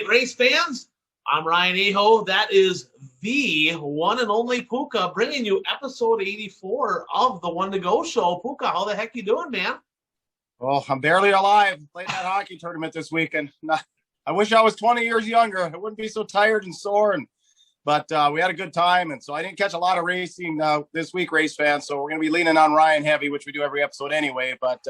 race fans. I'm Ryan Aho. That is the one and only Puka bringing you episode 84 of the One to Go show. Puka, how the heck you doing, man? Well, I'm barely alive. Played that hockey tournament this weekend. I wish I was 20 years younger. I wouldn't be so tired and sore. But we had a good time, and so I didn't catch a lot of racing this week, race fans. So we're going to be leaning on Ryan heavy, which we do every episode anyway. But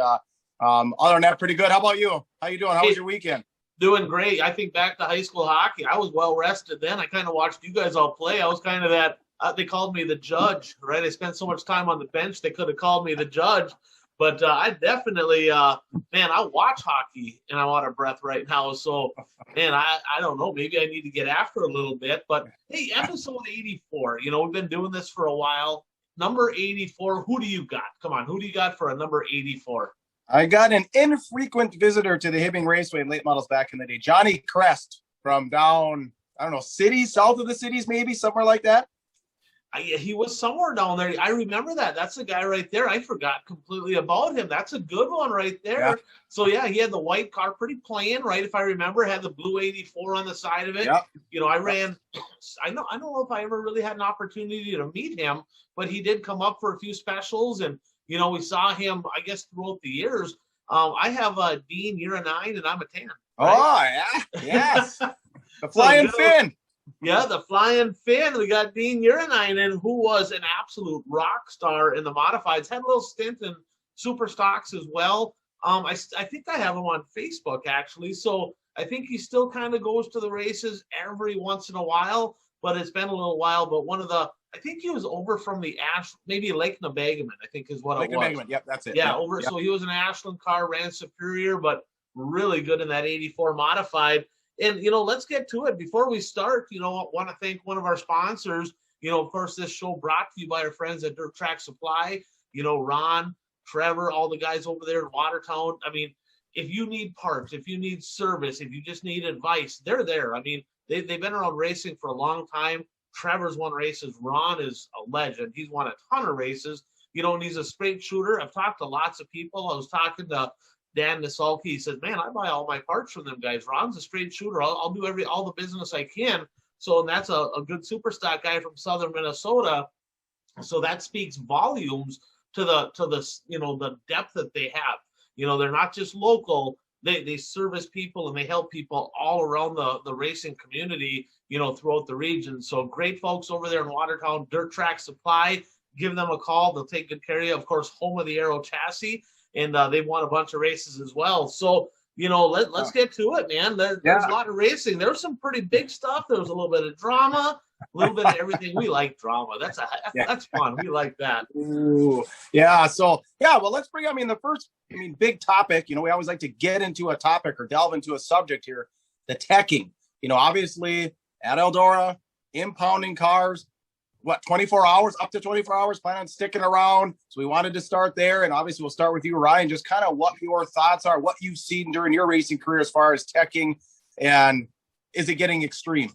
other than that, pretty good. How about you? How you doing? How was your weekend? Doing great. I think back to high school hockey. I was well rested then. I kind of watched you guys all play. I was kind of that. They called me the judge, right? I spent so much time on the bench. They could have called me the judge. But I definitely, man, I watch hockey and I'm out of breath right now. So, man, I don't know. Maybe I need to get after a little bit. But, hey, episode 84, we've been doing this for a while. Number 84, who do you got? Come on, who do you got for a number 84? I got an infrequent visitor to the Hibbing Raceway in late models back in the day. Johnny Crest from down, I don't know, cities, south of the cities maybe, somewhere like that. He was somewhere down there. I remember that. That's the guy right there. I forgot completely about him. That's a good one right there. Yeah. So, yeah, he had the white car, pretty plain, right? If I remember, had the blue 84 on the side of it. Yep. I ran. I don't know if I ever really had an opportunity to meet him, but he did come up for a few specials. And, we saw him, I guess, throughout the years. I have a Dean, you're a 9, and I'm a 10. Right? Oh, yeah. Yes. The Flying Finn. Yeah, the Flying Finn. We got Dean Urinainen, who was an absolute rock star in the modifieds. Had a little stint in super stocks as well. I think I have him on Facebook, actually. So I think he still kind of goes to the races every once in a while, but it's been a little while. But I think he was over from the maybe Lake Nebagamon, I think is what Lake it was. Nebagamon, yep, that's it. Yeah, over. Yep. So he was an Ashland car, ran Superior, but really good in that 84 modified. And, let's get to it. Before we start, I want to thank one of our sponsors. Of course, this show brought to you by our friends at Dirt Track Supply. Ron, Trevor, all the guys over there in Watertown. I mean, if you need parts, if you need service, if you just need advice, they're there. I mean, they've been around racing for a long time. Trevor's won races. Ron is a legend. He's won a ton of races. And he's a straight shooter. I've talked to lots of people. I was talking to Dan Nisolke. He says, man, I buy all my parts from them guys. Ron's a straight shooter. I'll do all the business I can. So that's a good super stock guy from southern Minnesota. So that speaks volumes to the depth that they have. They're not just local. They service people and they help people all around the racing community, throughout the region. So great folks over there in Watertown, Dirt Track Supply. Give them a call. They'll take good care of you. Of course, home of the Aero chassis. And they've won a bunch of races as well. So, let's get to it, man. There's a lot of racing. There was some pretty big stuff. There was a little bit of drama, a little bit of everything. We like drama. That's fun. We like that. Ooh. Yeah. So, well, let's bring, the first, big topic. We always like to get into a topic or delve into a subject here, the teching. Obviously, at Eldora, impounding cars. 24 hours, up to 24 hours, plan on sticking around. So we wanted to start there. And obviously we'll start with you, Ryan, just kind of what your thoughts are, what you've seen during your racing career as far as teching, and is it getting extreme?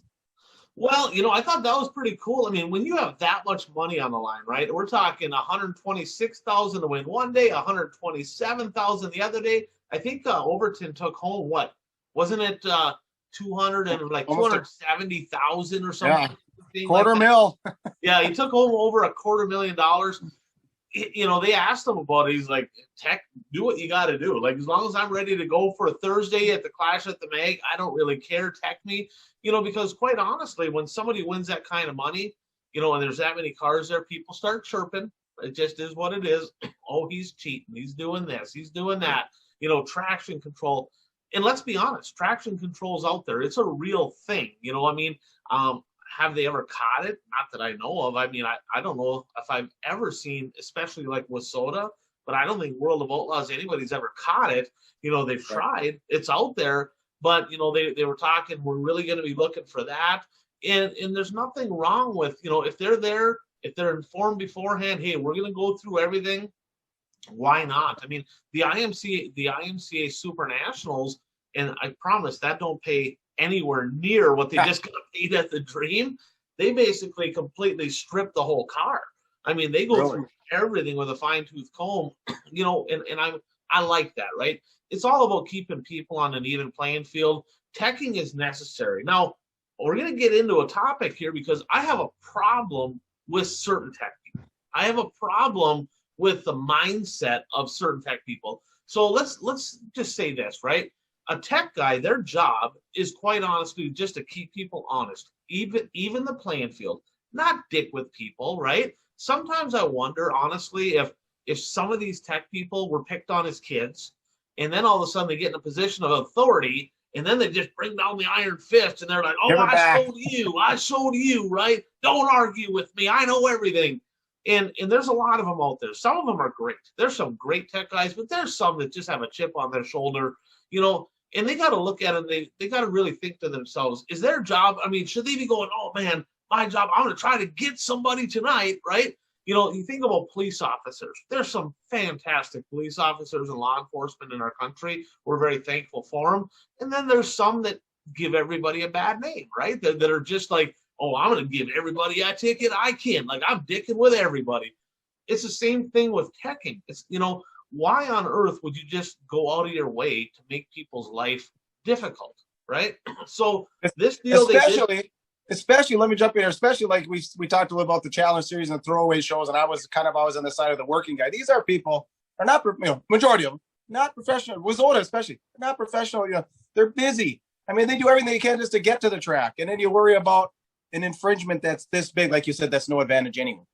Well, I thought that was pretty cool. I mean, when you have that much money on the line, right? We're talking $126,000 to win one day, $127,000 the other day. I think Overton took home what? Wasn't it 270,000 or something? Yeah. $250,000. Yeah, he took home over $250,000. They asked him about it. He's like, Tech, do what you got to do. Like, as long as I'm ready to go for a Thursday at the Clash at the Mag, I don't really care. Tech me, because quite honestly, when somebody wins that kind of money, and there's that many cars there, people start chirping. It just is what it is. Oh, he's cheating. He's doing this. He's doing that. Traction control. And let's be honest, traction control's out there. It's a real thing. Have they ever caught it? Not that I know of. I mean, I don't know if I've ever seen, especially like with soda, but I don't think World of Outlaws, anybody's ever caught it. They've tried. It's out there. But, they were talking, we're really going to be looking for that. And there's nothing wrong with, if they're there, if they're informed beforehand, hey, we're going to go through everything, why not? I mean, the IMCA Super Nationals, and I promise that don't pay anywhere near what they just got paid at the Dream. They basically completely strip the whole car. I mean, they go through everything with a fine-tooth comb, and I like that, right? It's all about keeping people on an even playing field. teching is necessary. Now, we're going to get into a topic here because I have a problem with certain tech people. I have a problem with the mindset of certain tech people. So let's just say this, right? A tech guy, their job is quite honestly just to keep people honest, even the playing field, not dick with people, right? Sometimes I wonder, honestly, if some of these tech people were picked on as kids, and then all of a sudden they get in a position of authority, and then they just bring down the iron fist, and they're like, "Oh, I showed you, right? Don't argue with me. I know everything." And there's a lot of them out there. Some of them are great. There's some great tech guys, but there's some that just have a chip on their shoulder, and they got to look at it. They got to really think to themselves, is their job? I mean, should they be going, "Oh man, my job, I'm going to try to get somebody tonight," right? You think about police officers. There's some fantastic police officers and law enforcement in our country. We're very thankful for them. And then there's some that give everybody a bad name, right? That are just like, "Oh, I'm going to give everybody a ticket I can. Like, I'm dicking with everybody." It's the same thing with teching. It's, why on earth would you just go out of your way to make people's life difficult, right? So this deal, especially, let me jump in here, especially like we talked a little about the challenge series and throwaway shows, and I was kind of always on the side of the working guy. These are people, are not, majority of them, not professional. WISSOTA especially, not professional. They're busy. I mean, they do everything they can just to get to the track, and then you worry about an infringement that's this big, like you said, that's no advantage anyway.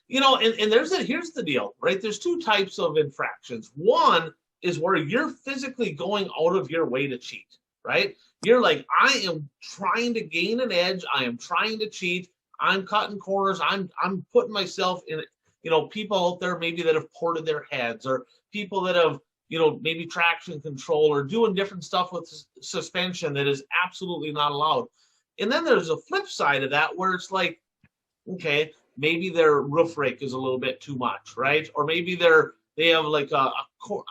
And here's the deal, right? There's two types of infractions. One is where you're physically going out of your way to cheat, right? You're like, I am trying to gain an edge. I am trying to cheat. I'm cutting corners. I'm putting myself in, people out there maybe that have ported their heads, or people that have, maybe traction control or doing different stuff with suspension that is absolutely not allowed. And then there's a flip side of that where it's like, okay, maybe their roof rake is a little bit too much, right? Or maybe they have like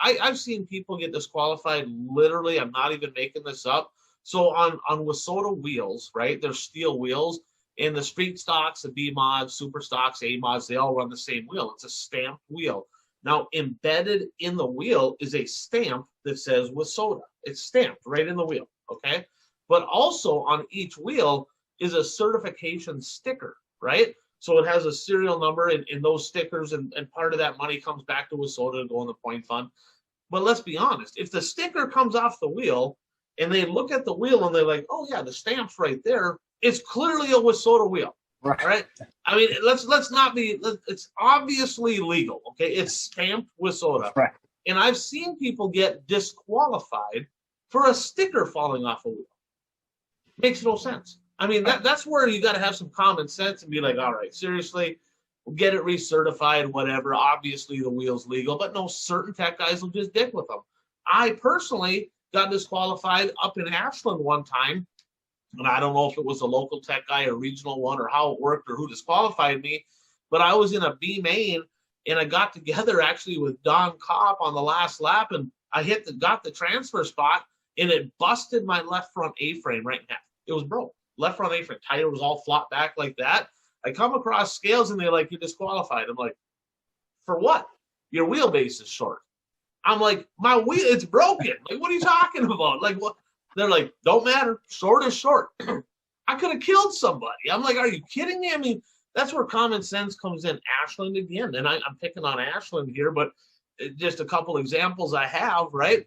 I've seen people get disqualified. Literally, I'm not even making this up. So on WISSOTA wheels, right? They're steel wheels, and the street stocks, the B mods, super stocks, A mods, they all run the same wheel. It's a stamped wheel. Now, embedded in the wheel is a stamp that says WISSOTA. It's stamped right in the wheel, okay? But also on each wheel is a certification sticker, right? So it has a serial number in those stickers, and part of that money comes back to WISSOTA to go in the point fund. But let's be honest, if the sticker comes off the wheel and they look at the wheel and they're like, "Oh yeah, the stamp's right there," it's clearly a WISSOTA wheel, right? I mean, let's not be. It's obviously legal, okay? It's stamped WISSOTA, right? And I've seen people get disqualified for a sticker falling off a wheel. Makes no sense. I mean, that's where you got to have some common sense and be like, all right, seriously, we'll get it recertified, whatever. Obviously, the wheel's legal, but no, certain tech guys will just dick with them. I personally got disqualified up in Ashland one time, and I don't know if it was a local tech guy or regional one or how it worked or who disqualified me, but I was in a B main, and I got together actually with Don Kopp on the last lap, and I got the transfer spot, and it busted my left front A-frame right in half. It was broke. Left front A-frame tire was all flopped back like that. I come across scales and they're like, "You're disqualified." I'm like, "For what?" "Your wheelbase is short." I'm like, "My wheel, it's broken." Like, what are you talking about? Like, what? They're like, "Don't matter. Short is short." I could have killed somebody. I'm like, are you kidding me? I mean, that's where common sense comes in. Ashland again, and I'm picking on Ashland here, but just a couple examples I have, right?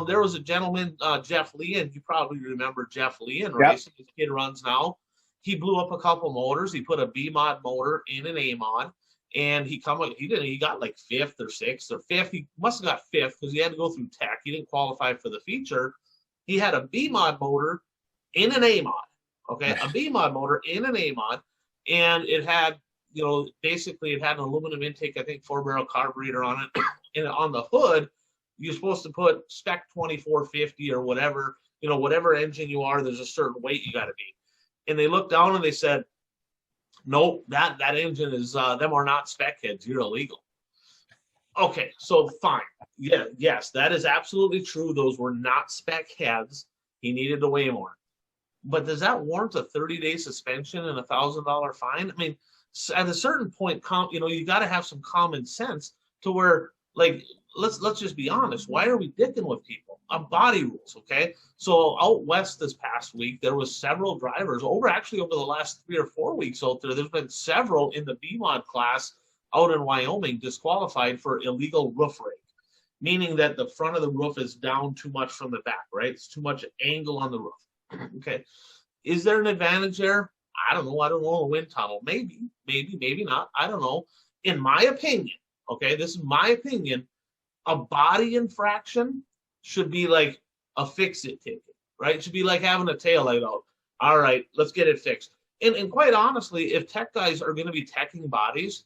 There was a gentleman, Jeff Leon. You probably remember Jeff Leon, right? Yep. So his kid runs now. He blew up a couple motors. He put a B mod motor in an A mod, and he got like fifth or sixth or fifth. He must have got fifth because he had to go through tech. He didn't qualify for the feature. He had a B mod motor in an A mod. Okay, a B mod motor in an A mod, and it had, basically it had an aluminum intake, I think 4-barrel carburetor on it, and on the hood, you're supposed to put spec 2450 or whatever, whatever engine you are, there's a certain weight you got to be. And they looked down and they said, "Nope, that engine is, them are not spec heads. You're illegal." Okay, so fine. Yeah, yes, that is absolutely true. Those were not spec heads. He needed to weigh more. But does that warrant a 30-day suspension and $1,000 fine? I mean, at a certain point, you got to have some common sense to where like let's just be honest. Why are we dicking with people on body rules? Okay, so out west this past week, there was several drivers actually over the last 3 or 4 weeks out there. There's been several in the B mod class out in Wyoming disqualified for illegal roof rake, meaning that the front of the roof is down too much from the back, right? It's too much angle on the roof. Okay, is there an advantage there? I don't know. I don't know. A wind tunnel, maybe not. I don't know. In my opinion, okay, this is my opinion, a body infraction should be like a fix-it ticket, right? It should be like having a taillight out. All right, let's get it fixed. And quite honestly, if tech guys are going to be teching bodies,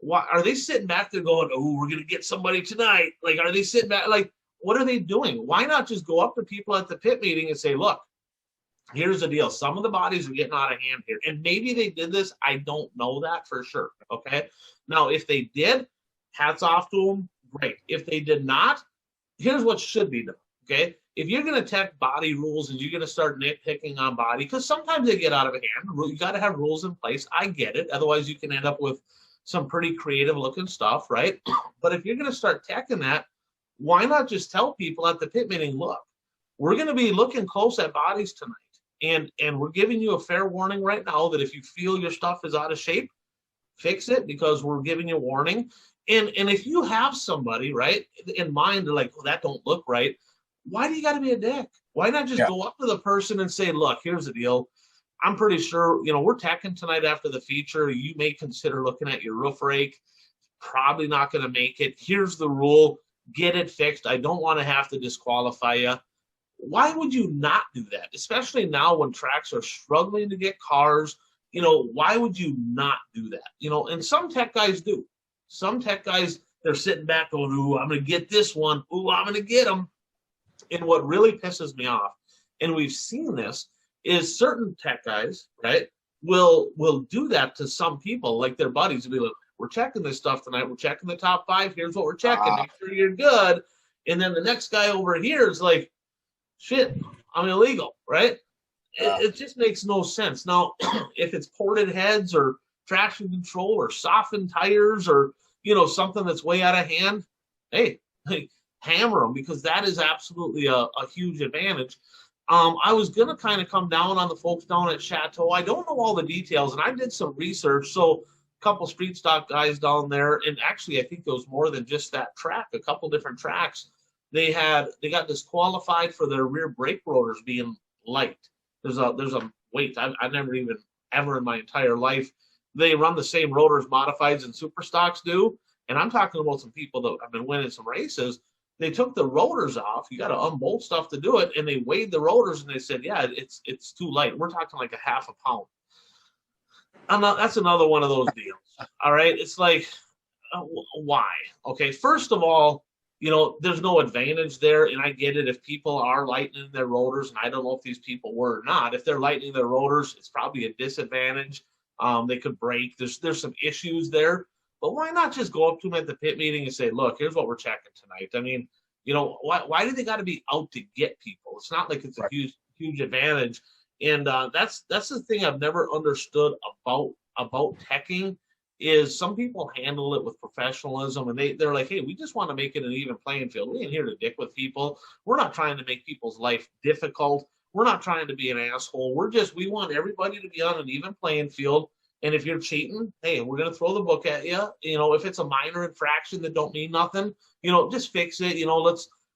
why are they sitting back there going, "Oh, we're going to get somebody tonight"? Like, are they sitting back? Like, what are they doing? Why not just go up to people at the pit meeting and say, "Look, here's the deal. Some of the bodies are getting out of hand here," and maybe they did this. I don't know that for sure. Okay, now if they did, hats off to them. Great. If they did not, here's what should be done. Okay. If you're going to tech body rules and you're going to start nitpicking on body, because sometimes they get out of hand, you got to have rules in place. I get it. Otherwise, you can end up with some pretty creative looking stuff, right? But if you're going to start teching that, why not just tell people at the pit meeting, look, we're going to be looking close at bodies tonight. And we're giving you a fair warning right now that if you feel your stuff is out of shape, fix it, because we're giving you a warning. And if you have somebody, right, in mind, they're like, well, that don't look right, why do you got to be a dick? Why not just go up to the person and say, look, here's the deal. I'm pretty sure, we're teching tonight after the feature. You may consider looking at your roof rake. Probably not going to make it. Here's the rule. Get it fixed. I don't want to have to disqualify you. Why would you not do that? Especially now when tracks are struggling to get cars. Why would you not do that? And some tech guys do. Some tech guys, they're sitting back going, ooh, I'm going to get this one. Ooh, I'm going to get them. And what really pisses me off, and we've seen this, is certain tech guys, right, will do that to some people, like their buddies, will be like, we're checking this stuff tonight. We're checking the top 5. Here's what we're checking. Make sure you're good. And then the next guy over here is like, shit, I'm illegal, right? It just makes no sense. Now, if it's ported heads or traction control or softened tires or, something that's way out of hand, hey, hammer them, because that is absolutely a huge advantage. I was going to kind of come down on the folks down at Chateau. I don't know all the details, and I did some research. So a couple street stock guys down there, and actually I think there was more than just that track, a couple different tracks. They got disqualified for their rear brake rotors being light. There's a weight. I've never even ever in my entire life. They run the same rotors modifieds and super stocks do. And I'm talking about some people that have been winning some races. They took the rotors off. You got to unbolt stuff to do it. And they weighed the rotors and they said, yeah, it's too light. We're talking like a half a pound. That's another one of those deals. All right. It's like, why? Okay. First of all, there's no advantage there. And I get it if people are lightening their rotors. And I don't know if these people were or not. If they're lightening their rotors, it's probably a disadvantage. They could break. There's some issues there. But why not just go up to them at the pit meeting and say, look, here's what we're checking tonight. I mean, why do they got to be out to get people? It's not like it's a huge advantage. And that's the thing I've never understood about teching, is some people handle it with professionalism, and they're like, hey, we just want to make it an even playing field. We ain't here to dick with people. We're not trying to make people's life difficult. We're not trying to be an asshole. We want everybody to be on an even playing field. And if you're cheating, hey, we're going to throw the book at you. If it's a minor infraction that don't mean nothing, just fix it.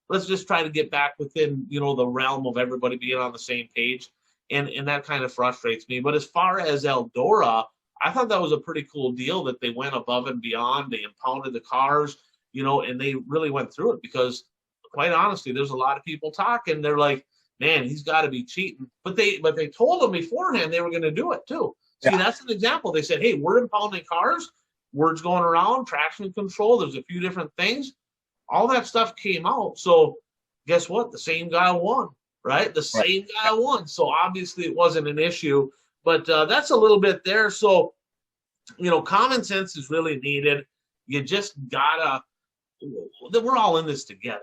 Let's just try to get back within, the realm of everybody being on the same page. And that kind of frustrates me. But as far as Eldora, I thought that was a pretty cool deal that they went above and beyond. They impounded the cars, and they really went through it, because quite honestly, there's a lot of people talking. They're like, man, he's got to be cheating. But they told them beforehand they were going to do it too. See, that's an example. They said, hey, we're impounding cars. Word's going around, traction control. There's a few different things. All that stuff came out. So guess what? The same guy won, right? The same guy won. So obviously it wasn't an issue. But that's a little bit there. So, common sense is really needed. You just gotta, we're all in this together.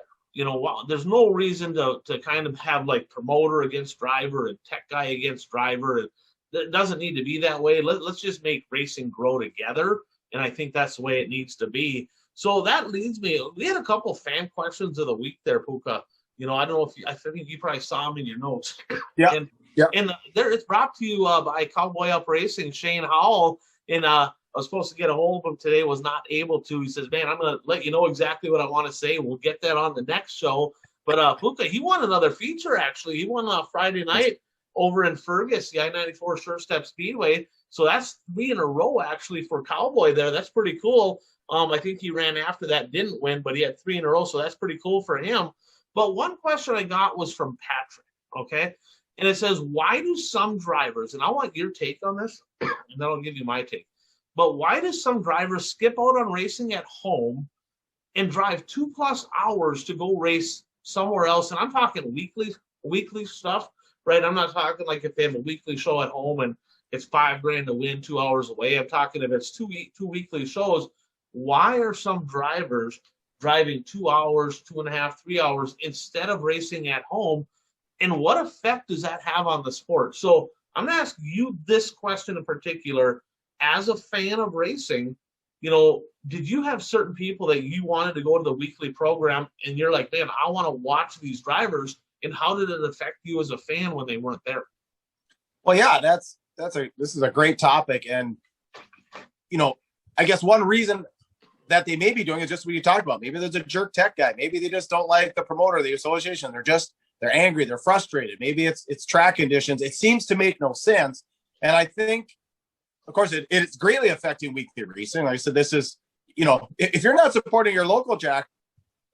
There's no reason to kind of have like promoter against driver and tech guy against driver. It doesn't need to be that way. Let's just make racing grow together. And I think that's the way it needs to be. So that leads me, we had a couple fan questions of the week there, Puka. I don't know if I think you probably saw them in your notes. Yeah. and Yeah. and there, it's brought to you by Cowboy Up Racing, Shane Howell. And I was supposed to get a hold of him today, was not able to. He says, man, I'm going to let you know exactly what I want to say. We'll get that on the next show. But Puka, he won another feature, actually. He won Friday night over in Fergus, the I-94 Sure Step Speedway. So that's 3 in a row, actually, for Cowboy there. That's pretty cool. I think he ran after that, didn't win, but he had 3 in a row, so that's pretty cool for him. But one question I got was from Patrick, okay? And it says, why do some drivers, and I want your take on this, and then I'll give you my take, but why do some drivers skip out on racing at home and drive 2+ hours to go race somewhere else? And I'm talking weekly stuff, right? I'm not talking like if they have a weekly show at home and it's $5,000 to win 2 hours away. I'm talking if it's two weekly shows. Why are some drivers driving 2 hours, 2.5, 3 hours instead of racing at home? And what effect does that have on the sport? So I'm going to ask you this question in particular. As a fan of racing, did you have certain people that you wanted to go to the weekly program and you're like, man, I want to watch these drivers? And how did it affect you as a fan when they weren't there? Well, yeah, this is a great topic. And, I guess one reason that they may be doing is just what you talked about. Maybe there's a jerk tech guy. Maybe they just don't like the promoter, the association. They're angry. They're frustrated. Maybe it's track conditions. It seems to make no sense. And I think, of course, it's greatly affecting weekly racing. Like I said, this is, if you're not supporting your local track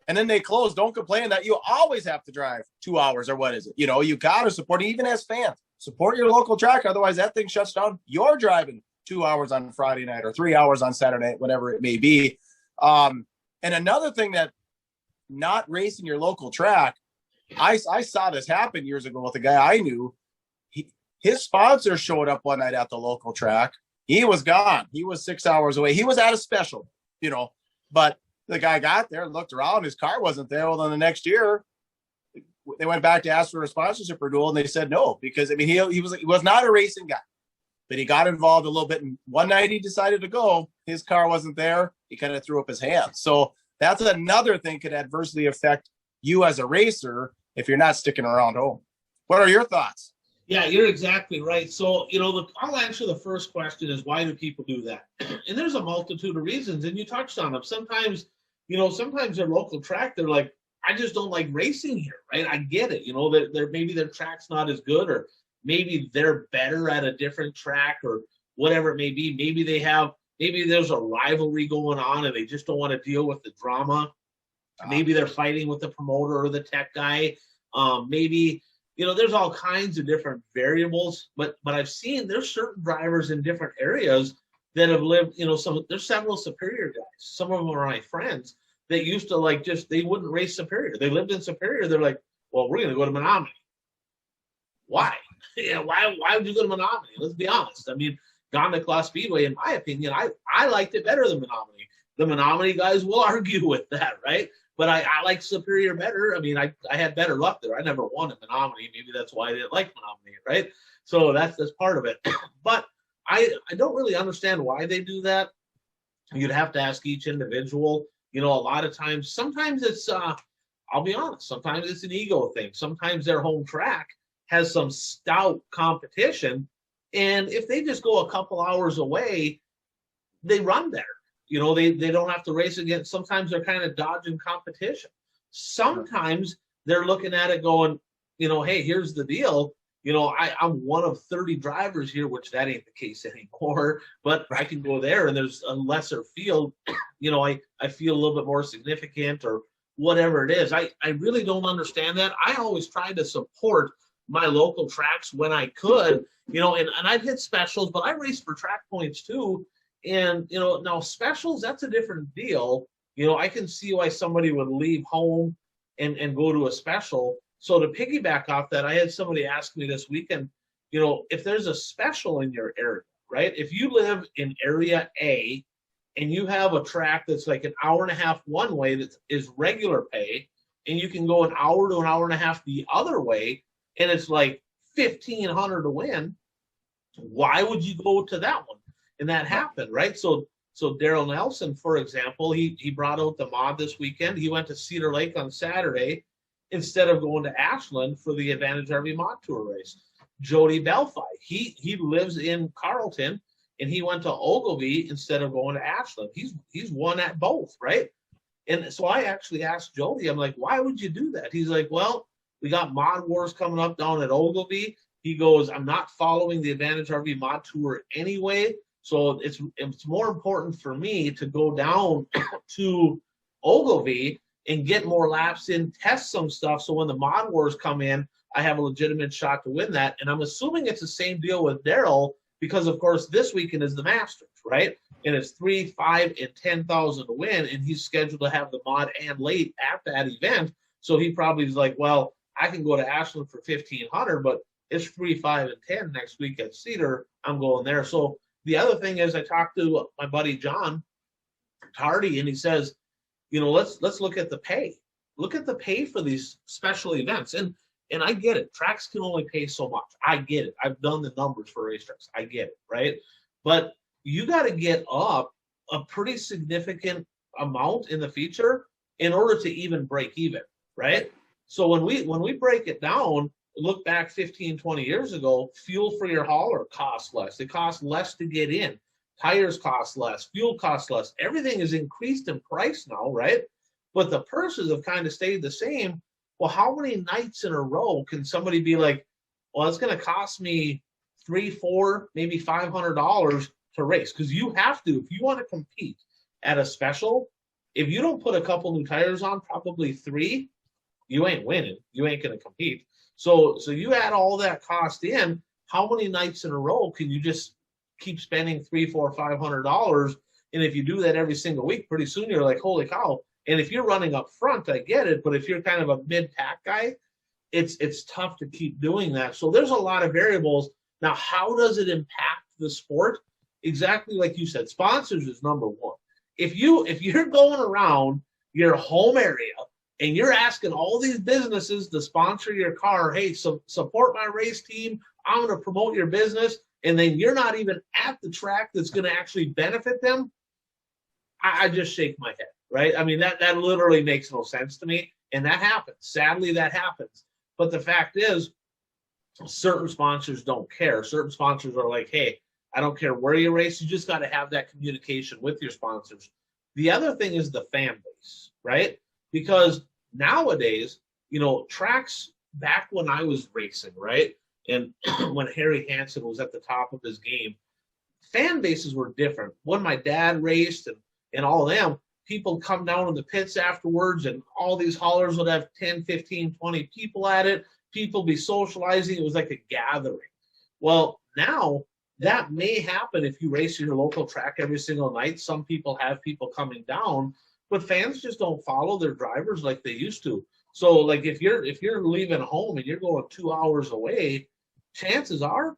and then they close, don't complain that you always have to drive 2 hours or what is it? You got to support, even as fans, support your local track. Otherwise, that thing shuts down. You're driving 2 hours on Friday night or 3 hours on Saturday night, whatever it may be. And another thing that not racing your local track, I saw this happen years ago with a guy I knew. His sponsor showed up one night at the local track. He was gone. He was 6 hours away. He was at a special, but the guy got there and looked around. His car wasn't there. Well, then the next year, they went back to ask for a sponsorship renewal, and they said no because he was not a racing guy, but he got involved a little bit. And one night he decided to go. His car wasn't there. He kind of threw up his hands. So that's another thing could adversely affect you as a racer if you're not sticking around home. What are your thoughts? Yeah, you're exactly right. So, I'll answer the first question is why do people do that? And there's a multitude of reasons, and you touched on them. Sometimes their local track, they're like, I just don't like racing here, right? I get it. Maybe their track's not as good, or maybe they're better at a different track, or whatever it may be. Maybe there's a rivalry going on and they just don't want to deal with the drama. Maybe they're fighting with the promoter or the tech guy. Maybe, there's all kinds of different variables, but I've seen there's certain drivers in different areas that have lived, there's several Superior guys. Some of them are my friends that used to they wouldn't race Superior. They lived in Superior. They're like, well, we're going to go to Menominee. Why? Yeah, why would you go to Menominee? Let's be honest. I mean, Claw Speedway, in my opinion, I liked it better than Menominee. The Menominee guys will argue with that, right? But I like Superior better. I mean, I had better luck there. I never won at Menominee. Maybe that's why I didn't like Menominee, right? So that's part of it. But I don't really understand why they do that. You'd have to ask each individual. A lot of times, sometimes it's, I'll be honest, sometimes it's an ego thing. Sometimes their home track has some stout competition. And if they just go a couple hours away, they run better. They don't have to race against. Sometimes they're kind of dodging competition. Sometimes they're looking at it going, hey, here's the deal. I'm one of 30 drivers here, which that ain't the case anymore, but I can go there and there's a lesser field. I feel a little bit more significant or whatever it is. I really don't understand that. I always tried to support my local tracks when I could, and I'd hit specials, but I raced for track points too. And, now specials, that's a different deal. I can see why somebody would leave home and go to a special. So to piggyback off that, I had somebody ask me this weekend, if there's a special in your area, right? If you live in area A and you have a track that's like an hour and a half one way that is regular pay, and you can go an hour to an hour and a half the other way, and it's like $1,500 to win, why would you go to that one? And that happened, right? So So Daryl Nelson, for example, he brought out the mod this weekend. He went to Cedar Lake on Saturday instead of going to Ashland for the Advantage RV Mod Tour race. Jody Belfi, he lives in Carleton, and he went to Ogilvie instead of going to Ashland. He's won at both, right? And so I actually asked Jody, I'm like, why would you do that? He's like, well, we got Mod Wars coming up down at Ogilvie. He goes, I'm not following the Advantage RV Mod Tour anyway, so it's more important for me to go down to Ogilvie and get more laps in, test some stuff, so when the Mod Wars come in, I have a legitimate shot to win that. And I'm assuming it's the same deal with Daryl, because of course this weekend is the Masters, right? And it's 3, 5, and 10,000 to win, and he's scheduled to have the mod and late at that event. So he probably is like, well, I can go to Ashland for 1,500, but it's 3, 5, and 10 next week at Cedar. I'm going there. So the other thing is, I talked to my buddy John Tardy, and he says, let's look at the pay. Look at the pay for these special events. And I get it. Tracks can only pay so much. I get it. I've done the numbers for racetracks. I get it, right? But you got to get up a pretty significant amount in the feature in order to even break even, right? So when we break it down, look back 15, 20 years ago, fuel for your hauler costs less. It costs less to get in. Tires cost less. Fuel costs less. Everything is increased in price now, right? But the purses have kind of stayed the same. Well, how many nights in a row can somebody be like, well, it's going to cost me $300, $400, maybe $500 to race? Because you have to, if you want to compete at a special, if you don't put a couple new tires on, probably 3, you ain't winning. You ain't going to compete. So you add all that cost in, how many nights in a row can you just keep spending $300, $400, $500? And if you do that every single week, pretty soon you're like, holy cow. And if you're running up front, I get it. But if you're kind of a mid-pack guy, it's tough to keep doing that. So there's a lot of variables. Now, how does it impact the sport? Exactly like you said, sponsors is number one. If you're going around your home area and you're asking all these businesses to sponsor your car, hey, support my race team, I'm going to promote your business, and then you're not even at the track that's going to actually benefit them, I just shake my head, right? I mean, that literally makes no sense to me, and that happens. Sadly, that happens. But the fact is, certain sponsors don't care. Certain sponsors are like, hey, I don't care where you race, you just got to have that communication with your sponsors. The other thing is the fan base, right? Because nowadays, tracks back when I was racing, right? And when Harry Hansen was at the top of his game, fan bases were different. When my dad raced and all of them, people come down in the pits afterwards, and all these haulers would have 10, 15, 20 people at it. People be socializing. It was like a gathering. Well, now that may happen if you race your local track every single night. Some people have people coming down, but fans just don't follow their drivers like they used to. So like if you're leaving home and you're going 2 hours away, chances are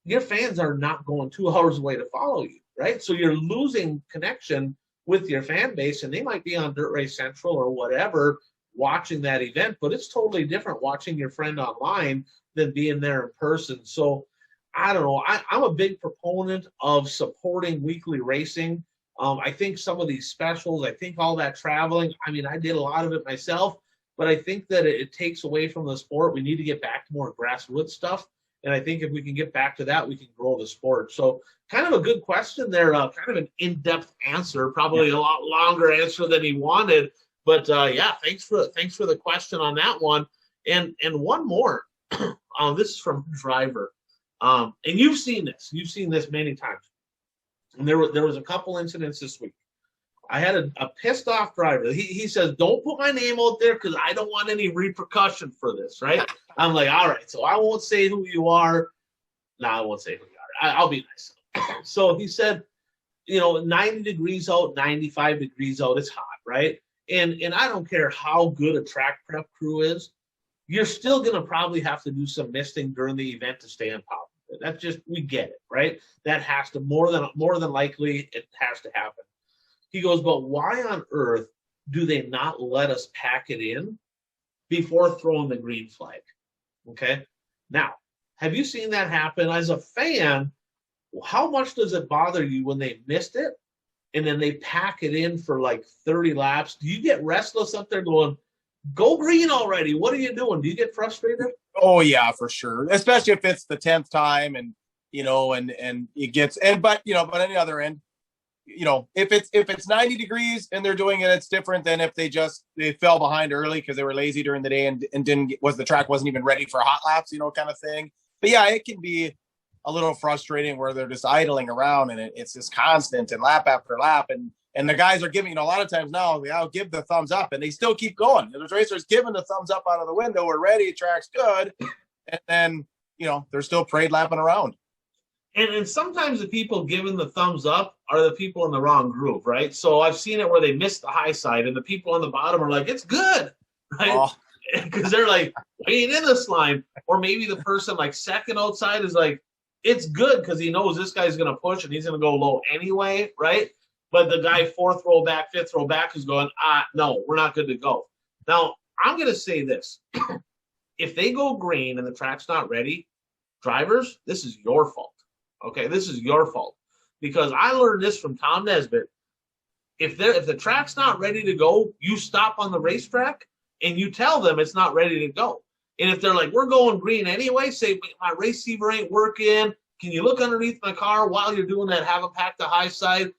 your fans are not going 2 hours away to follow you, right? So you're losing connection with your fan base, and they might be on Dirt Race Central or whatever watching that event, but it's totally different watching your friend online than being there in person. So I don't know. I'm a big proponent of supporting weekly racing. I think some of these specials, I think all that traveling, I mean, I did a lot of it myself, but I think that it takes away from the sport. We need to get back to more grassroots stuff. And I think if we can get back to that, we can grow the sport. So kind of a good question there, kind of an in-depth answer, probably a lot longer answer than he wanted. But yeah, thanks for the question on that one. And one more. This is from Driver. And you've seen this many times. And there was a couple incidents this week. I had a pissed off driver. He says, don't put my name out there because I don't want any repercussion for this, right? I'm like, all right, so I won't say who you are. No, I won't say who you are. I'll be nice. So he said, 90 degrees out, 95 degrees out, it's hot, right? And I don't care how good a track prep crew is, you're still going to probably have to do some misting during the event to stay on top of it. That's just, we get it, right? That has to, more than likely, it has to happen. He goes, but why on earth do they not let us pack it in before throwing the green flag? Okay. Now, have you seen that happen? As a fan, how much does it bother you when they missed it and then they pack it in for like 30 laps. Do you get restless up there going, go green already? What are you doing? Do you get frustrated? Oh yeah, for sure. Especially if it's the 10th time and and it gets but but on the other end, if it's 90 degrees and they're doing it, it's different than if they fell behind early because they were lazy during the day and the track wasn't even ready for hot laps, kind of thing. But yeah, it can be a little frustrating where they're just idling around and it's just constant and lap after lap and the guys are giving, a lot of times now I'll give the thumbs up and they still keep going. There's racers giving the thumbs up out of the window. We're ready. Track's good. And then, they're still parade lapping around. And sometimes the people giving the thumbs up are the people in the wrong groove, right? So I've seen it where they miss the high side and the people on the bottom are like, it's good, right? Because they're like, we ain't in this line. Or maybe the person like second outside is like, it's good because he knows this guy's going to push and he's going to go low anyway, right? But the guy fourth row back, fifth row back is going, no, we're not good to go. Now, I'm going to say this. If they go green and the track's not ready, drivers, this is your fault. Okay, this is your fault. Because I learned this from Tom Nesbitt. If the track's not ready to go, you stop on the racetrack and you tell them it's not ready to go. And if they're like, we're going green anyway, say, my receiver ain't working. Can you look underneath my car while you're doing that? Have them pack the high side,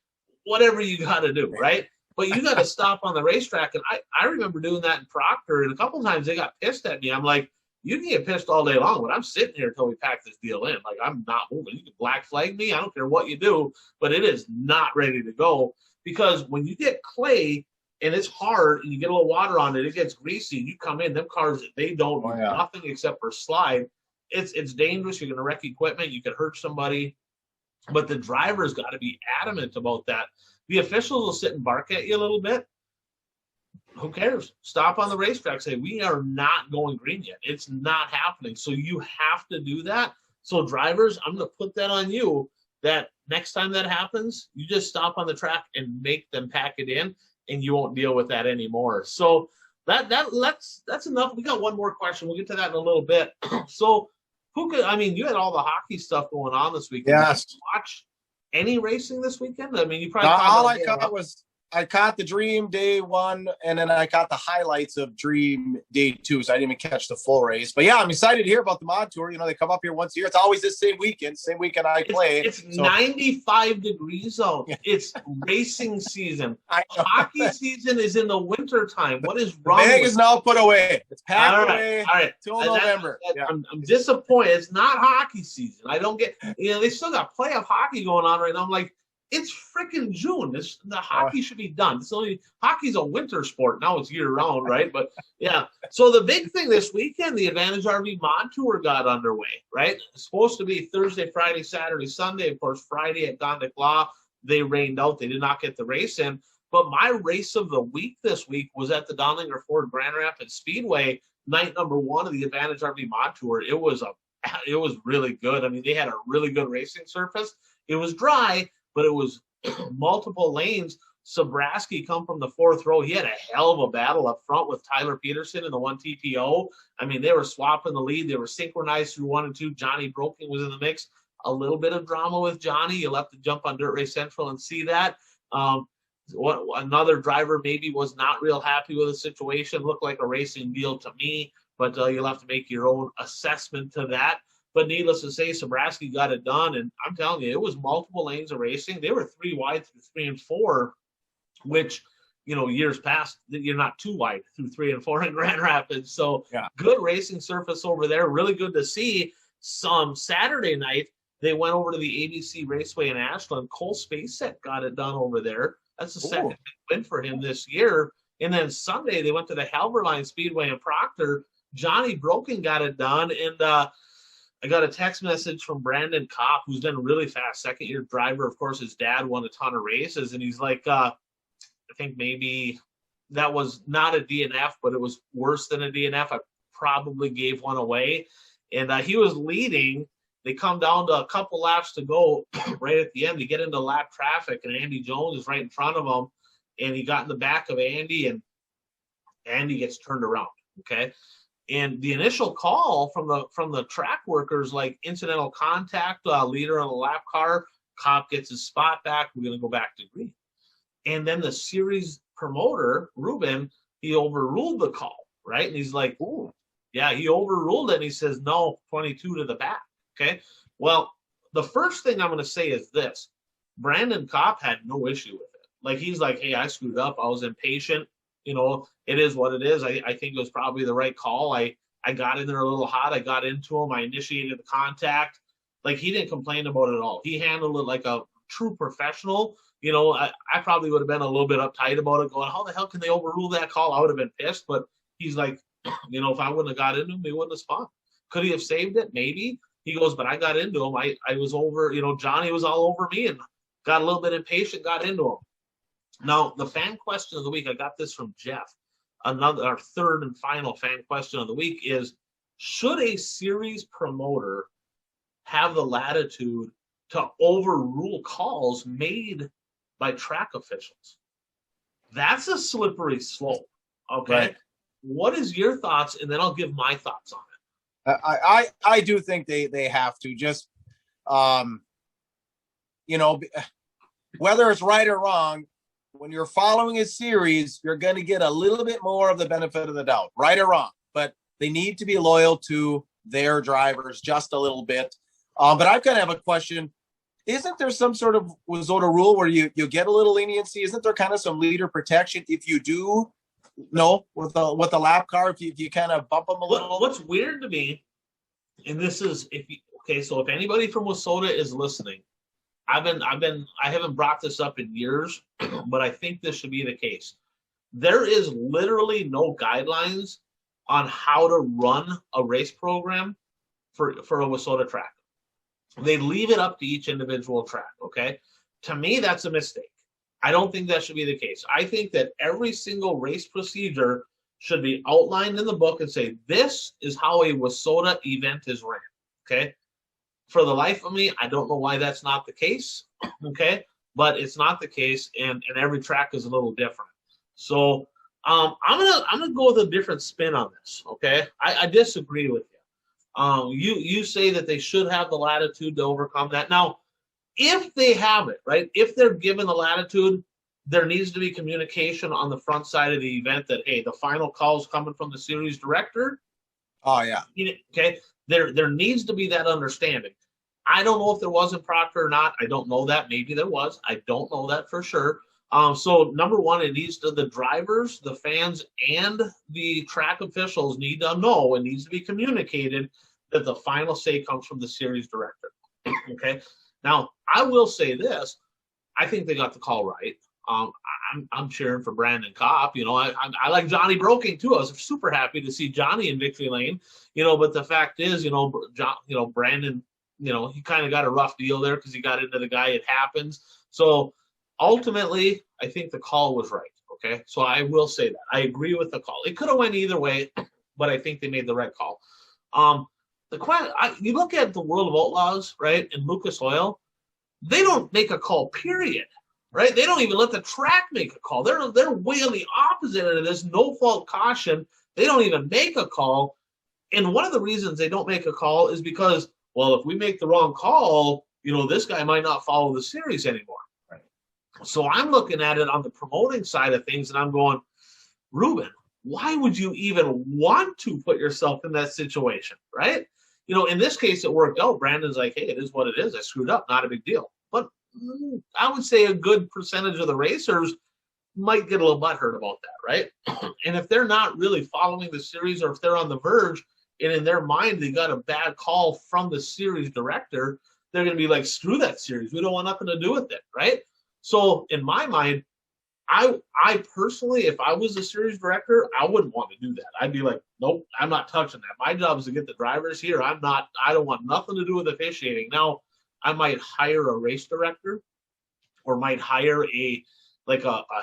whatever you got to do, right? But you got to stop on the racetrack. And I remember doing that in Proctor. And a couple of times they got pissed at me. I'm like, you can get pissed all day long, but I'm sitting here until we pack this deal in. Like, I'm not moving. You can black flag me. I don't care what you do, but it is not ready to go. Because when you get clay and it's hard and you get a little water on it, it gets greasy. And you come in, them cars, they don't do nothing except for slide. It's dangerous. You're going to wreck equipment. You could hurt somebody. But the driver's got to be adamant about that. The officials will sit and bark at you a little bit. Who cares? Stop on the racetrack. Say, we are not going green yet. It's not happening. So you have to do that. So drivers, I'm going to put that on you, that next time that happens, you just stop on the track and make them pack it in, and you won't deal with that anymore. So that's enough. We got one more question. We'll get to that in a little bit. So you had all the hockey stuff going on this weekend. Yes. Did you watch any racing this weekend? I mean, you probably I caught the Dream day 1, and then I caught the highlights of Dream day 2, so I didn't even catch the full race. But yeah, I'm excited to hear about the mod tour. They come up here once a year. It's always the same weekend I play. It's 95 degrees out. It's racing season. Hockey season is in the winter time. What is wrong? The bag is now put away. It's packed away till November. I'm disappointed. It's not hockey season. I don't get. They still got playoff hockey going on right now. I'm like, it's freaking June. The hockey should be done. Hockey's a winter sport. Now it's year round, right? But yeah. So the big thing this weekend, the Advantage RV Mod Tour got underway, right? It's supposed to be Thursday, Friday, Saturday, Sunday. Of course, Friday at Gondik Law, they rained out. They did not get the race in. But my race of the week this week was at the Donlinger Ford Grand Rapids Speedway, night number 1 of the Advantage RV Mod Tour. It was really good. I mean, they had a really good racing surface. It was dry, but it was multiple lanes. Sobraski come from the 4th row. He had a hell of a battle up front with Tyler Peterson in the 1 TPO. I mean, they were swapping the lead. They were synchronized through 1 and 2. Johnny Broking was in the mix. A little bit of drama with Johnny. You'll have to jump on Dirt Race Central and see that. Another driver maybe was not real happy with the situation. Looked like a racing deal to me, but you'll have to make your own assessment to that. But needless to say, Sobraski got it done. And I'm telling you, it was multiple lanes of racing. They were 3 wide through 3 and 4, which, years past, you're not 2 wide through 3 and 4 in Grand Rapids. So Good racing surface over there. Really good to see. Some Saturday night, they went over to the ABC Raceway in Ashland. Cole Spacek got it done over there. That's the second big win for him this year. And then Sunday, they went to the Halberline Speedway in Proctor. Johnny Broken got it done. And I got a text message from Brandon Kopp, who's been really fast, second-year driver. Of course, his dad won a ton of races, and he's like, I think maybe that was not a DNF, but it was worse than a DNF. I probably gave one away. And he was leading. They come down to a couple laps to go right at the end. They get into lap traffic, and Andy Jones is right in front of him, and he got in the back of Andy, and Andy gets turned around, okay? And the initial call from the track workers, like incidental contact, leader on the lap car, Kopp gets his spot back. We're going to go back to green. And then the series promoter, Ruben, he overruled the call, right? And he's like, ooh, yeah, he overruled it. And he says, no, 22 to the back. Okay. Well, the first thing I'm going to say is this. Brandon Kopp had no issue with it. Like, he's like, hey, I screwed up. I was impatient. It is what it is. I think it was probably the right call. I got in there a little hot. I got into him. I initiated the contact. Like, he didn't complain about it at all. He handled it like a true professional. I probably would have been a little bit uptight about it, going, how the hell can they overrule that call? I would have been pissed. But he's like, if I wouldn't have got into him, he wouldn't have spun. Could he have saved it? Maybe. He goes, but I got into him. I was over, Johnny was all over me and got a little bit impatient, got into him. Now, the fan question of the week, I got this from Jeff. Our third and final fan question of the week is, should a series promoter have the latitude to overrule calls made by track officials? That's a slippery slope. Okay. Right. What is your thoughts? And then I'll give my thoughts on it. I do think they have to just, whether it's right or wrong, when you're following a series, you're going to get a little bit more of the benefit of the doubt, right or wrong. But they need to be loyal to their drivers just a little bit. But I kind of have a question. Isn't there some sort of WISSOTA rule where you get a little leniency? Isn't there kind of some leader protection if you do, with the lap car, if you kind of bump them a little? What's weird to me, and this is, so if anybody from WISSOTA is listening, I haven't brought this up in years, but I think this should be the case. There is literally no guidelines on how to run a race program for a WISSOTA track. They leave it up to each individual track, okay? To me, that's a mistake. I don't think that should be the case. I think that every single race procedure should be outlined in the book and say, this is how a WISSOTA event is ran, okay? For the life of me, I don't know why that's not the case, okay? But it's not the case, and every track is a little different. So I'm gonna go with a different spin on this, okay? I disagree with you. You say that they should have the latitude to overcome that. Now, if they have it, right, if they're given the latitude, there needs to be communication on the front side of the event that, hey, the final call is coming from the series director. Oh, yeah. Okay. There needs to be that understanding. I don't know if there was in Proctor or not. I don't know that. Maybe there was. I don't know that for sure. So number one, it needs to, the drivers, the fans, and the track officials need to know, and needs to be communicated that the final say comes from the series director. Okay. Now, I will say this. I think they got the call right. I'm cheering for Brandon Kopp. I like Johnny Broking too. I was super happy to see Johnny in victory lane. But the fact is, Brandon, he kind of got a rough deal there because he got into the guy. It happens. So ultimately, I think the call was right. Okay, so I will say that I agree with the call. It could have went either way, but I think they made the right call. You look at the World of Outlaws, right, and Lucas Oil, they don't make a call, period. Right? They don't even let the track make a call. They're way on the opposite end of this no-fault caution. They don't even make a call. And one of the reasons they don't make a call is because, well, if we make the wrong call, this guy might not follow the series anymore. Right. So I'm looking at it on the promoting side of things, and I'm going, Ruben, why would you even want to put yourself in that situation? Right? In this case, it worked out. Brandon's like, hey, it is what it is. I screwed up. Not a big deal. But I would say a good percentage of the racers might get a little butthurt about that, right? And if they're not really following the series, or if they're on the verge, and in their mind they got a bad call from the series director, they're going to be like, screw that series. We don't want nothing to do with it, right? So in my mind, I personally, if I was the series director, I wouldn't want to do that. I'd be like, nope, I'm not touching that. My job is to get the drivers here. I don't want nothing to do with officiating. Now, I might hire a race director, or might hire a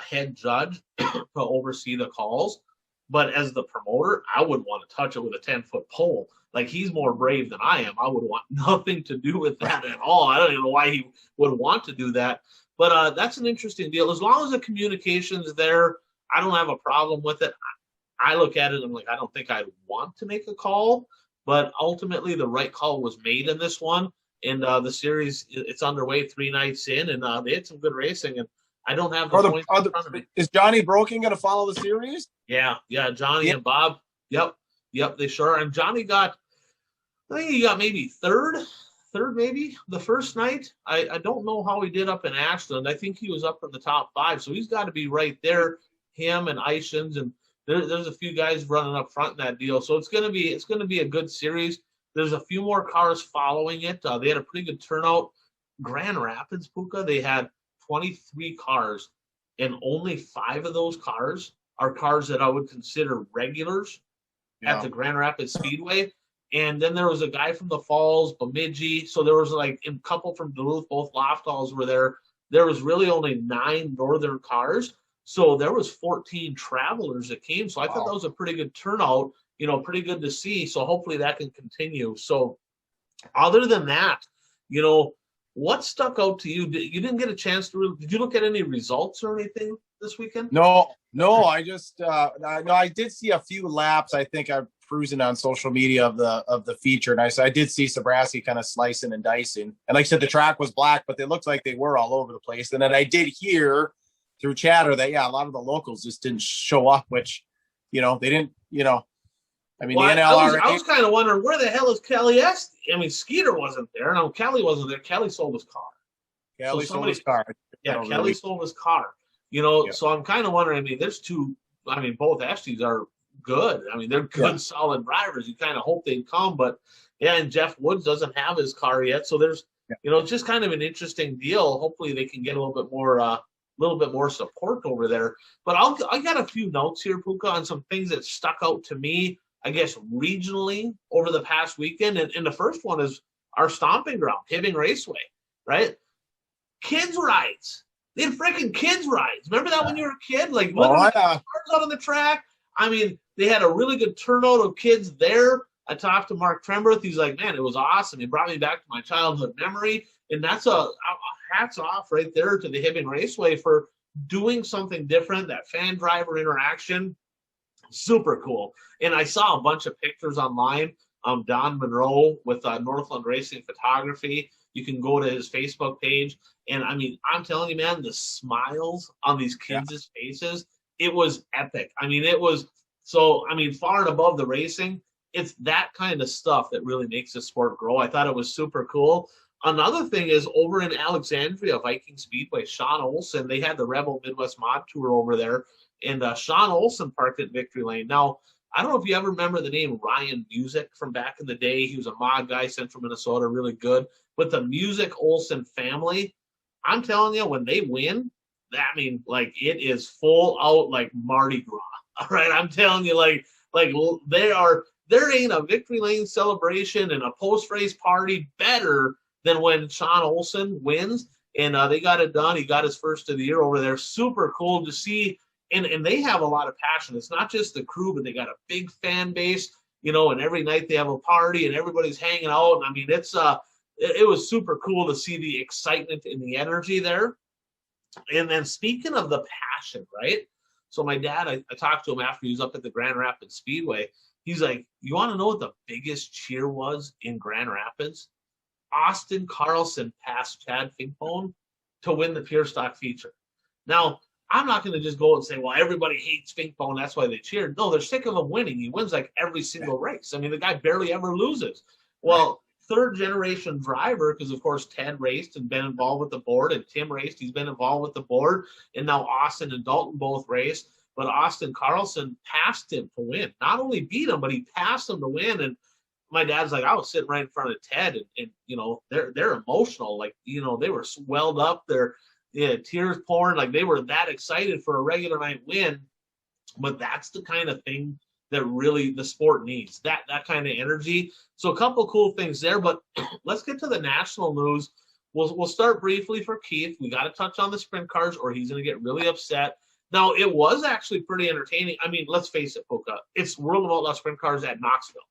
head judge to oversee the calls. But as the promoter, I wouldn't want to touch it with a 10-foot pole. Like, he's more brave than I am. I would want nothing to do with that at all. I don't even know why he would want to do that. But that's an interesting deal. As long as the communication's there, I don't have a problem with it. I look at it and I'm like, I don't think I'd want to make a call. But ultimately, the right call was made in this one. And the series, it's underway 3 nights in, and they had some good racing. And I don't have the points in front of me. Is Johnny Broken going to follow the series? Yeah, Johnny and Bob. Yep, they sure are. And Johnny got, I think he got maybe third maybe the first night. I don't know how he did up in Ashland. I think he was up in the top 5, so he's got to be right there. Him and Ishins, and there's a few guys running up front in that deal. So it's gonna be a good series. There's a few more cars following it. They had a pretty good turnout. Grand Rapids, Puka, they had 23 cars, and only 5 of those cars are cars that I would consider regulars at the Grand Rapids Speedway. And then there was a guy from the Falls, Bemidji. So there was like a couple from Duluth, both Loftalls were there. There was really only 9 northern cars. So there was 14 travelers that came. So I thought that was a pretty good turnout, pretty good to see. So hopefully that can continue. So other than that, what stuck out to you? You didn't get a chance to did you look at any results or anything this weekend? No, I just, I did see a few laps. I think I'm cruising on social media of the feature. And I did see Sabraski kind of slicing and dicing. And like I said, the track was black, but they looked like they were all over the place. And then I did hear through chatter that, a lot of the locals just didn't show up, which, they didn't, I mean, well, the NLRA. I was kind of wondering, where the hell is Kelly Esty? I mean, Skeeter wasn't there. No, Kelly wasn't there. Kelly sold his car. Sold his car. Yeah, Kelly sold his car. So I'm kind of wondering, I mean, there's both Estes are good. I mean, they're good, solid drivers. You kind of hope they'd come, but and Jeff Woods doesn't have his car yet. So there's, it's just kind of an interesting deal. Hopefully they can get a little bit more support over there. But I got a few notes here, Puka, on some things that stuck out to me, I guess, regionally over the past weekend. And the first one is our stomping ground, Hibbing Raceway, right? Kids rides. They had freaking kids rides. Remember that when you were a kid? Like, cars out on the track. I mean, they had a really good turnout of kids there. I talked to Mark Tremberth. He's like, man, it was awesome. He brought me back to my childhood memory. And that's a hats off right there to the Hibbing Raceway for doing something different, that fan driver interaction. Super cool. And I saw a bunch of pictures online. Don Monroe with Northland Racing Photography. You can go to his Facebook page. And I mean, I'm telling you, man, the smiles on these kids' faces, it was epic. I mean, far and above the racing, it's that kind of stuff that really makes the sport grow. I thought it was super cool. Another thing is over in Alexandria, Viking Speedway, Sean Olson, they had the Rebel Midwest Mod Tour over there. And Sean Olson parked at Victory Lane. Now, I don't know if you ever remember the name Ryan Music from back in the day. He was a mod guy, Central Minnesota, really good. But the Music Olson family, I'm telling you, when they win, it is full out like Mardi Gras. All right, I'm telling you, there ain't a Victory Lane celebration and a post-race party better than when Sean Olson wins. And they got it done. He got his first of the year over there. Super cool to see. And they have a lot of passion. It's not just the crew, but they got a big fan base, and every night they have a party and everybody's hanging out. And I mean, it was super cool to see the excitement and the energy there. And then speaking of the passion, right? So my dad, I talked to him after he was up at the Grand Rapids Speedway. He's like, you want to know what the biggest cheer was in Grand Rapids? Austin Carlson passed Chad Finkbone to win the Pure Stock feature. Now, I'm not going to just go and say, well, everybody hates Finkbone, that's why they cheered. No, they're sick of him winning. He wins like every single race. I mean, the guy barely ever loses. Well, third-generation driver, because, of course, Ted raced and been involved with the board, and Tim raced. He's been involved with the board, and now Austin and Dalton both raced. But Austin Carlson passed him to win. Not only beat him, but he passed him to win. And my dad's like, I was sitting right in front of Ted, and they're emotional. Like, they were swelled up. Tears pouring, like they were that excited for a regular night win. But that's the kind of thing that really the sport needs, that kind of energy. So a couple cool things there, but let's get to the national news. We'll start briefly for Keith. We got to touch on the sprint cars or he's going to get really upset. Now, it was actually pretty entertaining. I mean, let's face it, Puka, it's World of Outlaw sprint cars at Knoxville,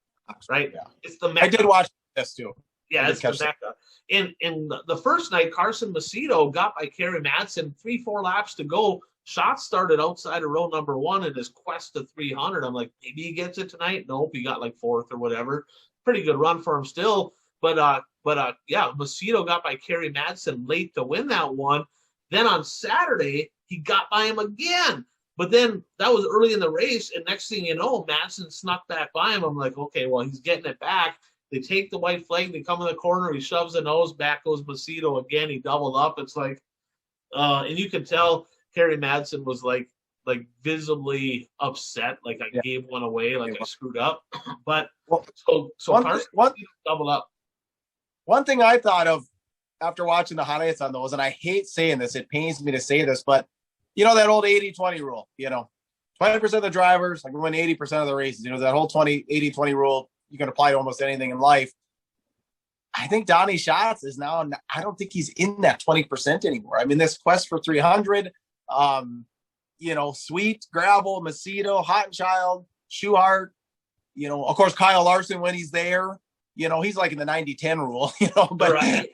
right? Yeah. It's the Mecca. I did watch this too. Yeah, it's the Mecca. In the first night, Carson Macedo got by Kerry Madsen, 3-4 laps to go. Shots started outside of row number 1 in his quest to 300. I'm like, maybe he gets it tonight. Nope, he got like 4th or whatever. Pretty good run for him still. But Macedo got by Kerry Madsen late to win that one. Then on Saturday, he got by him again. But then that was early in the race, and next thing you know, Madsen snuck back by him. I'm like, okay, well, he's getting it back. They take the white flag, they come in the corner, he shoves the nose, back goes Macedo again. He doubled up. It's like, and you could tell Kerry Madsen was like visibly upset, like I gave one away, like I screwed up. But so Carson doubled up. One thing I thought of after watching the highlights on those, and I hate saying this, it pains me to say this, but that old 80-20 rule, 20% of the drivers like win 80% of the races, that whole 80-20 rule, you can apply to almost anything in life. I think Donnie Schatz is now, I don't think he's in that 20% anymore. I mean, this quest for 300, Sweet, Gravel, Macedo, Hottenchild, Schuhart, of course, Kyle Larson when he's there, he's like in the 90-10 rule, but, right.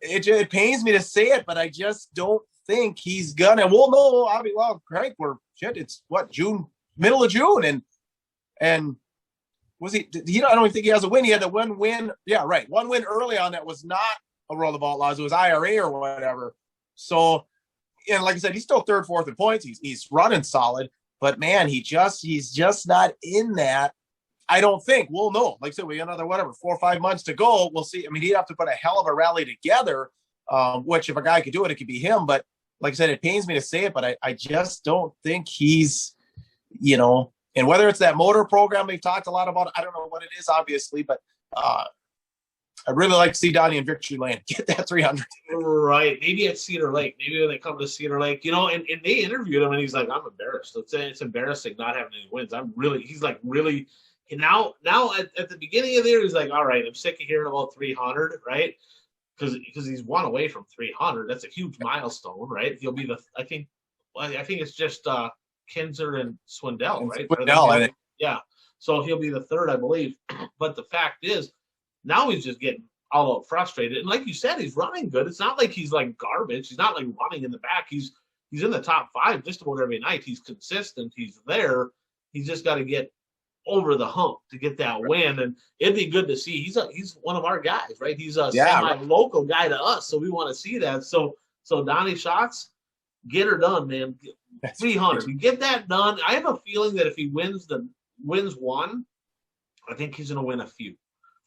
It pains me to say it, but I just don't think he's gonna. We'll know. I mean, well, Craig, it's what, June, middle of June, and was he? I don't think he has a win. He had the one win. Yeah, right. One win early on that was not a roll the ball laws. It was IRA or whatever. So, and like I said, he's still third, fourth in points. He's running solid, but man, he's just not in that. I don't think. We'll know. Like I said, we got another 4 or 5 months to go. We'll see. I mean, he'd have to put a hell of a rally together. Which if a guy could do it, it could be him. But like I said, it pains me to say it, but I just don't think he's, and whether it's that motor program we've talked a lot about, I don't know what it is, obviously, but I'd really like to see Donnie in Victory Lane get that 300. Right. Maybe at Cedar Lake. Maybe when they come to Cedar Lake, and they interviewed him and he's like, I'm embarrassed. It's embarrassing not having any wins. He's like really, and now at the beginning of the year, he's like, all right, I'm sick of hearing about 300, right? Because he's one away from 300. That's a huge milestone, right? He'll be I think it's just Kinzer and Swindell, right? Swindell, yeah. So he'll be the third, I believe. But the fact is, now he's just getting all out frustrated. And like you said, he's running good. It's not like he's like garbage. He's not like running in the back. He's in the top 5 just about every night. He's consistent. He's there. He's just got to get over the hump to get that win, and it'd be good to see. He's one of our guys, right? He's a semi-local guy to us, so we want to see that. So Donnie Schatz, get her done, man. 300, you get that done. I have a feeling that if he wins one, I think he's going to win a few,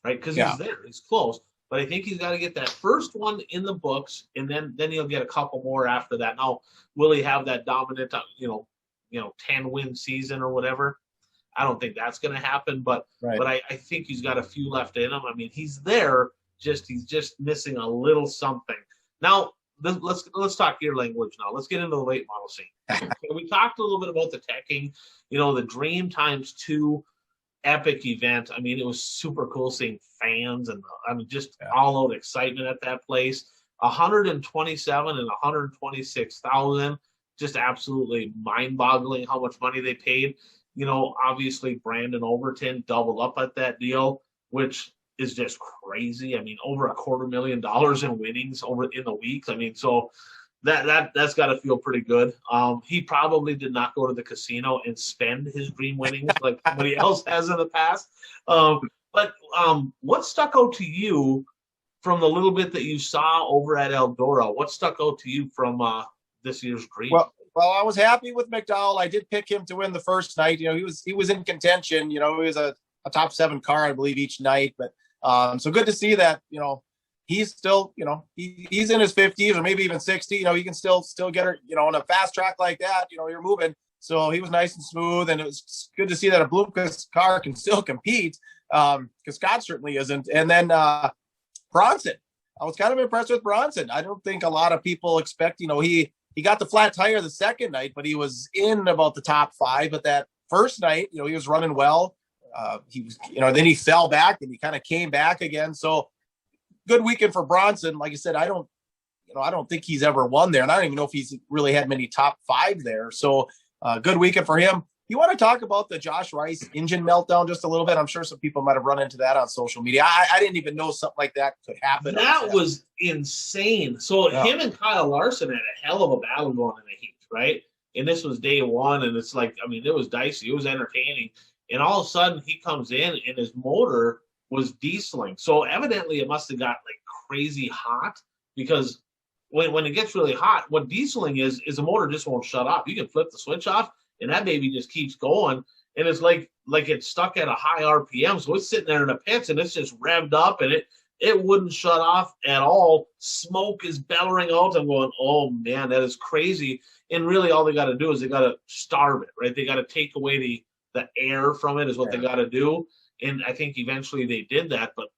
right? Because he's there, he's close. But I think he's got to get that first one in the books, and then he'll get a couple more after that. Now, will he have that dominant, 10-win season or whatever? I don't think that's going to happen, but I think he's got a few left in him. I mean, he's there, he's just missing a little something. Now, let's talk gear language now. Let's get into the late model scene. We talked a little bit about the teching, the Dream x2 epic event. I mean, it was super cool seeing fans and just all out excitement at that place. 127 and 126,000, just absolutely mind-boggling how much money they paid. Obviously Brandon Overton doubled up at that deal, which is just crazy. I mean, over $250,000 in winnings in the weeks. I mean, so that's got to feel pretty good. He probably did not go to the casino and spend his dream winnings like somebody else has in the past. But what stuck out to you from the little bit that you saw over at Eldora? What stuck out to you from this year's dream? Well, I was happy with McDowell. I did pick him to win the first night. He was in contention. He was a top 7 car, I believe, each night. But so good to see that. He's still, he's in his 50s or maybe even 60. He can still get her. On a fast track like that. You're moving. So he was nice and smooth, and it was good to see that a Bloomquist car can still compete. Because Scott certainly isn't. And then Bronson. I was kind of impressed with Bronson. I don't think a lot of people expect. He got the flat tire the second night, but he was in about the top 5. But that first night, he was running well. He was, then he fell back and he kind of came back again. So good weekend for Bronson. Like I said, I don't think he's ever won there, and I don't even know if he's really had many top 5 there. So good weekend for him. You want to talk about the Josh Rice engine meltdown just a little bit? I'm sure some people might have run into that on social media. I didn't even know something like that could happen. That was insane. So him and Kyle Larson had a hell of a battle going in the heat, right? And this was day one, and it's like, it was dicey. It was entertaining. And all of a sudden, he comes in, and his motor was dieseling. So evidently, it must have got, like, crazy hot because when it gets really hot, what dieseling is the motor just won't shut off. You can flip the switch off, and that baby just keeps going. And it's like it's stuck at a high RPM, so it's sitting there in the pits, and it's just revved up, and it wouldn't shut off at all. Smoke is bellowing out. I'm going, oh man, that is crazy. And really, all they got to do is they got to starve it, right? They got to take away the air from it is what they got to do. And I think eventually they did that, but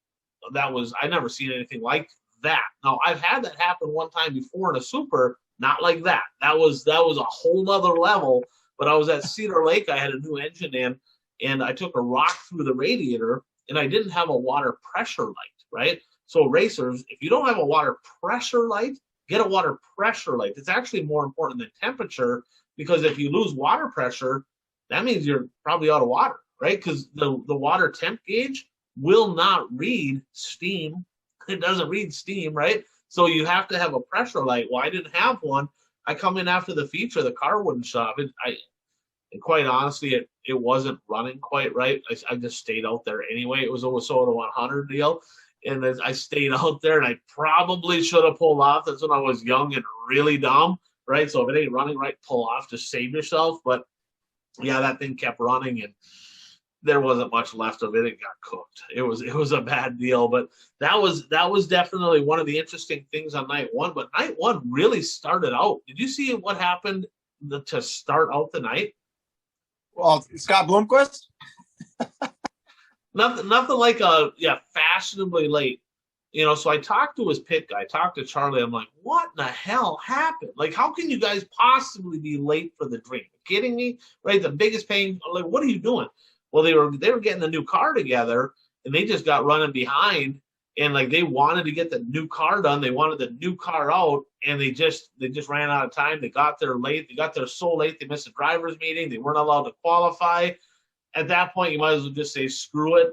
I never seen anything like that. Now I've had that happen one time before in a super, not like that. That was a whole nother level. But I was at Cedar Lake. I had a new engine in, and I took a rock through the radiator, and I didn't have a water pressure light, right? So racers, if you don't have a water pressure light, get a water pressure light. It's actually more important than temperature, because if you lose water pressure, that means you're probably out of water, right? Because the water temp gauge will not read steam. It doesn't read steam, right? So you have to have a pressure light. Well, I didn't have one. I come in after the feature, the car wouldn't shut off. And quite honestly, it wasn't running quite right. I just stayed out there anyway. It was a Minnesota 100 deal. And I stayed out there, and I probably should have pulled off. That's when I was young and really dumb, right? So if it ain't running right, pull off, just save yourself. But yeah, that thing kept running, and there wasn't much left of it. It got cooked. It was a bad deal. But that was definitely one of the interesting things on night one. But night one really started out. Did you see what happened to start out the night? Well, Scott Bloomquist? Nothing like fashionably late. So I talked to his pit guy, talked to Charlie. I'm like, what the hell happened? Like, how can you guys possibly be late for the dream? Kidding me? Right? The biggest pain. Like, what are you doing? Well, they were getting the new car together, and they just got running behind, and like they wanted to get the new car done. They wanted the new car out, and they just ran out of time. They got there late. They got there so late they missed the driver's meeting. They weren't allowed to qualify. At that point, you might as well just say screw it.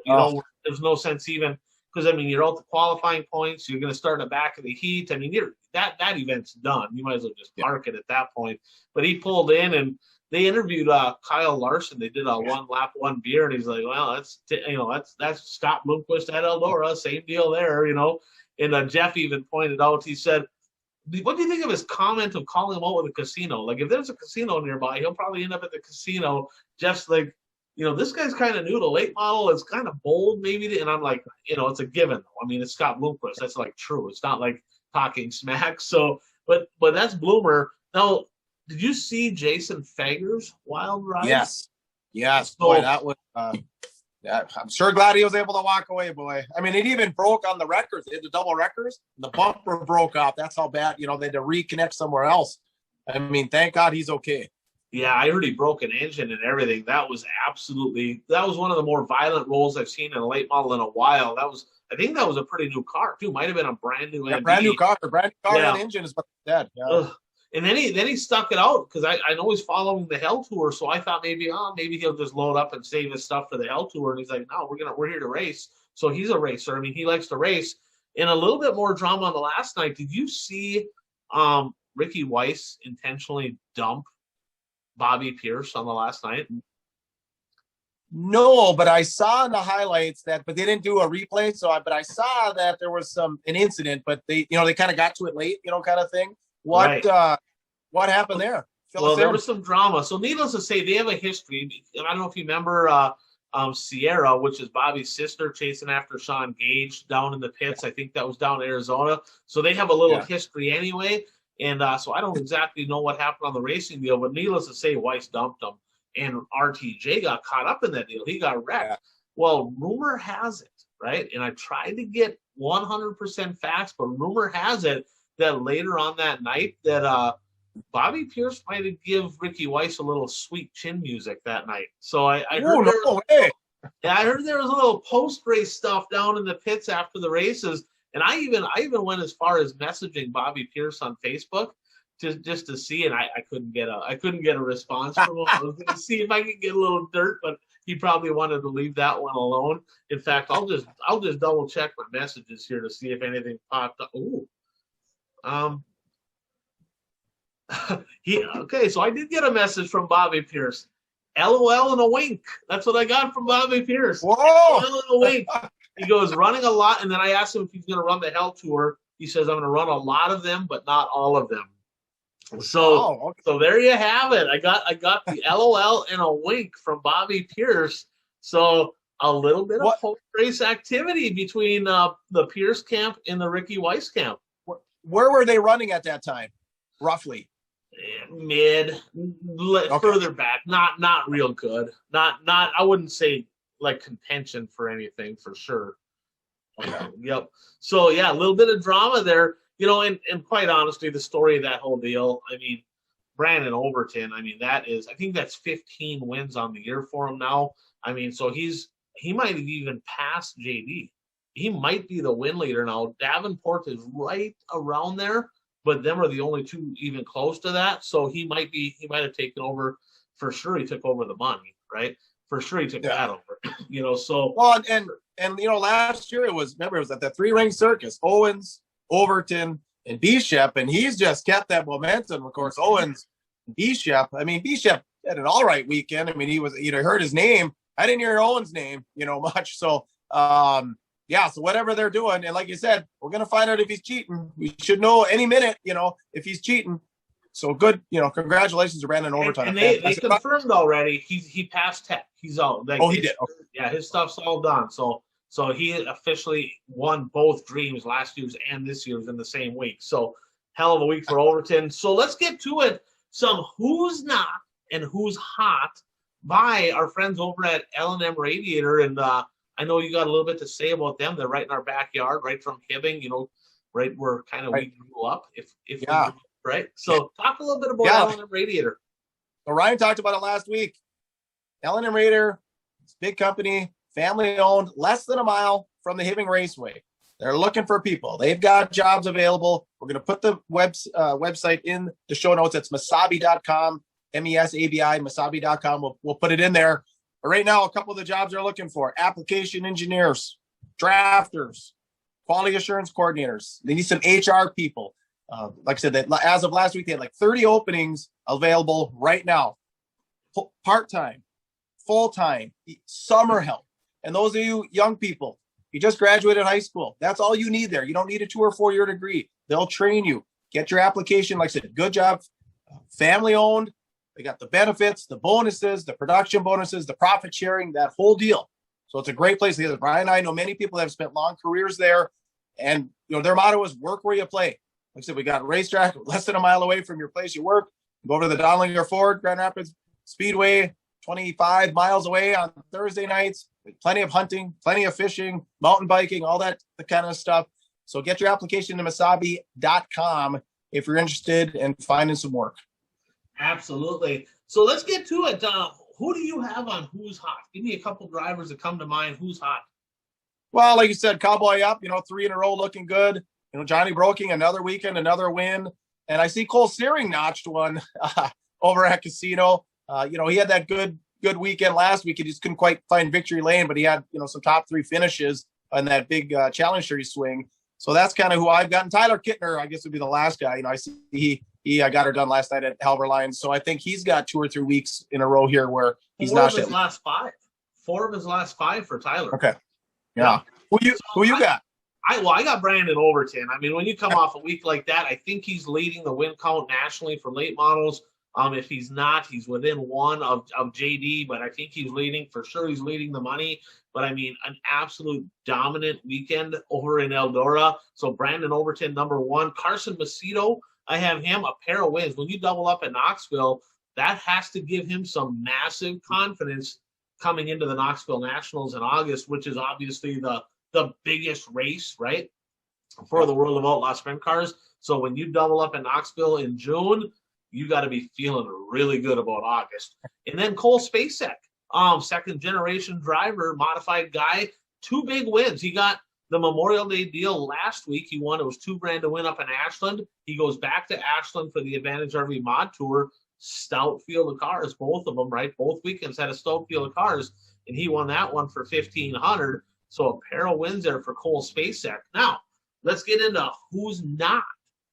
There's no sense even, because I mean you're out the qualifying points. You're going to start in the back of the heat. I mean that event's done. You might as well just park it at that point. But he pulled in, and they interviewed Kyle Larson. They did a 1 lap, 1 beer, and he's like, well, that's Scott Bloomquist at Eldora, same deal there, And Jeff even pointed out, he said, what do you think of his comment of calling him out with a casino? Like, if there's a casino nearby, he'll probably end up at the casino. Jeff's like, this guy's kind of new to late model. It's kind of bold, maybe. And I'm like, it's a given. I mean, it's Scott Bloomquist. That's like true. It's not like talking smack. So, but that's Bloomer. Now, did you see Jason Fager's wild ride? Yes. Boy, that was. I'm sure glad he was able to walk away, boy. I mean, it even broke on the wreckers. They had the double wreckers. The bumper broke off. That's how bad. They had to reconnect somewhere else. I mean, thank God he's okay. Yeah, I heard he broke an engine and everything. That was one of the more violent rolls I've seen in a late model in a while. I think that was a pretty new car too. Might have been a brand new. Yeah, brand new car. And engine is what they said. Yeah. And then he stuck it out, because I know he's following the Hell Tour, so I thought maybe he'll just load up and save his stuff for the Hell Tour. And he's like, no, we're here to race. So he's a racer. I mean, he likes to race. And a little bit more drama on the last night. Did you see Ricky Weiss intentionally dump Bobby Pierce on the last night? No, but I saw in the highlights but they didn't do a replay. But I saw that there was an incident, but they kind of got to it late, kind of thing. What happened there? There was some drama. So needless to say, they have a history. I don't know if you remember Sierra, which is Bobby's sister, chasing after Sean Gage down in the pits. I think that was down in Arizona. So they have a little history anyway. And so I don't exactly know what happened on the racing deal, but needless to say, Weiss dumped him. And RTJ got caught up in that deal. He got wrecked. Yeah. Well, rumor has it, right? And I tried to get 100% facts, but rumor has it that later on that night that Bobby Pierce might have give Ricky Weiss a little sweet chin music that night. So I heard I heard there was a little post-race stuff down in the pits after the races. And I even went as far as messaging Bobby Pierce on Facebook just to see, and I couldn't get a response from him. I was going to see if I could get a little dirt, but he probably wanted to leave that one alone. In fact, I'll just double check my messages here to see if anything popped up. Ooh. Okay, so I did get a message from Bobby Pierce. LOL and a wink. That's what I got from Bobby Pierce. Whoa! LOL and a wink. He goes, running a lot, and then I asked him if he's going to run the Hell Tour. He says, I'm going to run a lot of them, but not all of them. Okay. So there you have it. I got the LOL and a wink from Bobby Pierce. So a little bit of post-race activity between the Pierce camp and the Ricky Weiss camp. Where were they running at that time, roughly? Mid, further back. Not real good. Not. I wouldn't say like contention for anything for sure. Okay. Yep. So yeah, a little bit of drama there. And quite honestly, the story of that whole deal, I mean, Brandon Overton, I mean, I think that's 15 wins on the year for him now. I mean, so he might have even passed JD. He might be the win leader now. Davenport is right around there, but them are the only two even close to that. So he might have taken over for sure. He took over the money, right? For sure he took that over. So well, and last year it was at the 3-ring circus, Owens, Overton, and Bishop, and he's just kept that momentum. Of course, Owens, Bishop. I mean, Bishop had an all right weekend. I mean, he heard his name. I didn't hear Owens' name, much. So, so whatever they're doing, and like you said, we're gonna find out if he's cheating. We should know any minute, if he's cheating. So good, congratulations to Brandon Overton. And they confirmed already he passed tech. He's all. He did. Okay. Yeah, his stuff's all done. So he officially won both dreams, last year's and this year's, in the same week. So hell of a week for Overton. So let's get to it. Some who's not and who's hot by our friends over at L&M Radiator. And I know you got a little bit to say about them. They're right in our backyard, right from Hibbing, right where kind of we grew up. Right. So talk a little bit about L&M Radiator. So Ryan talked about it last week. L&M Radiator, it's a big company, family owned, less than a mile from the Hibbing Raceway. They're looking for people. They've got jobs available. We're going to put the website in the show notes. It's mesabi.com, MESABI, mesabi.com. We'll put it in there. But right now, a couple of the jobs they're looking for: application engineers, drafters, quality assurance coordinators. They need some HR people. Like I said, as of last week, they had like 30 openings available right now. Part-time, full-time, summer help. And those of you young people, you just graduated high school. That's all you need there. You don't need a 2 or 4 year degree. They'll train you. Get your application. Like I said, good job. Family owned. They got the benefits, the bonuses, the production bonuses, the profit sharing, that whole deal. So it's a great place. Brian and I know many people that have spent long careers there. And their motto is work where you play. Like I said, we got a racetrack less than a mile away from your place you work. Go over to the Dowlinger Ford Grand Rapids Speedway, 25 miles away on Thursday nights. Plenty of hunting, plenty of fishing, mountain biking, all that kind of stuff. So get your application to mesabi.com if you're interested in finding some work. Absolutely. So let's get to it. Who do you have on who's hot? Give me a couple drivers that come to mind. Who's hot? Well, like you said, Cowboy up, 3 in a row looking good. Johnny Broking, another weekend, another win. And I see Cole Searing notched one over at Casino. He had that good weekend last week. He just couldn't quite find victory lane, but he had, some top 3 finishes on that big challenge series swing. So that's kind of who I've gotten. Tyler Kittner, I guess, would be the last guy. I see he got her done last night at Halber Lions. So I think he's got 2 or 3 weeks in a row here where he's not. 4 of his last 5 for Tyler. Okay. Yeah. Who you got? I got Brandon Overton. I mean, when you come off a week like that, I think he's leading the win count nationally for late models. If he's not, he's within 1 of JD, but I think he's leading. For sure, he's leading the money. But, I mean, an absolute dominant weekend over in Eldora. So, Brandon Overton, number 1. Carson Macedo, I have him, a pair of wins. When you double up at Knoxville, that has to give him some massive confidence coming into the Knoxville Nationals in August, which is obviously the biggest race, right, for the World of Outlaw Sprint Cars. So, when you double up at Knoxville in June, you got to be feeling really good about August. And then Cole Spacek, second-generation driver, modified guy, 2 big wins. He got the Memorial Day deal last week. He won. It was $2,000 to win up in Ashland. He goes back to Ashland for the Advantage RV Mod Tour. Stout field of cars, both of them, right? Both weekends had a stout field of cars, and he won that one for $1,500. So a pair of wins there for Cole Spacek. Now, let's get into who's not.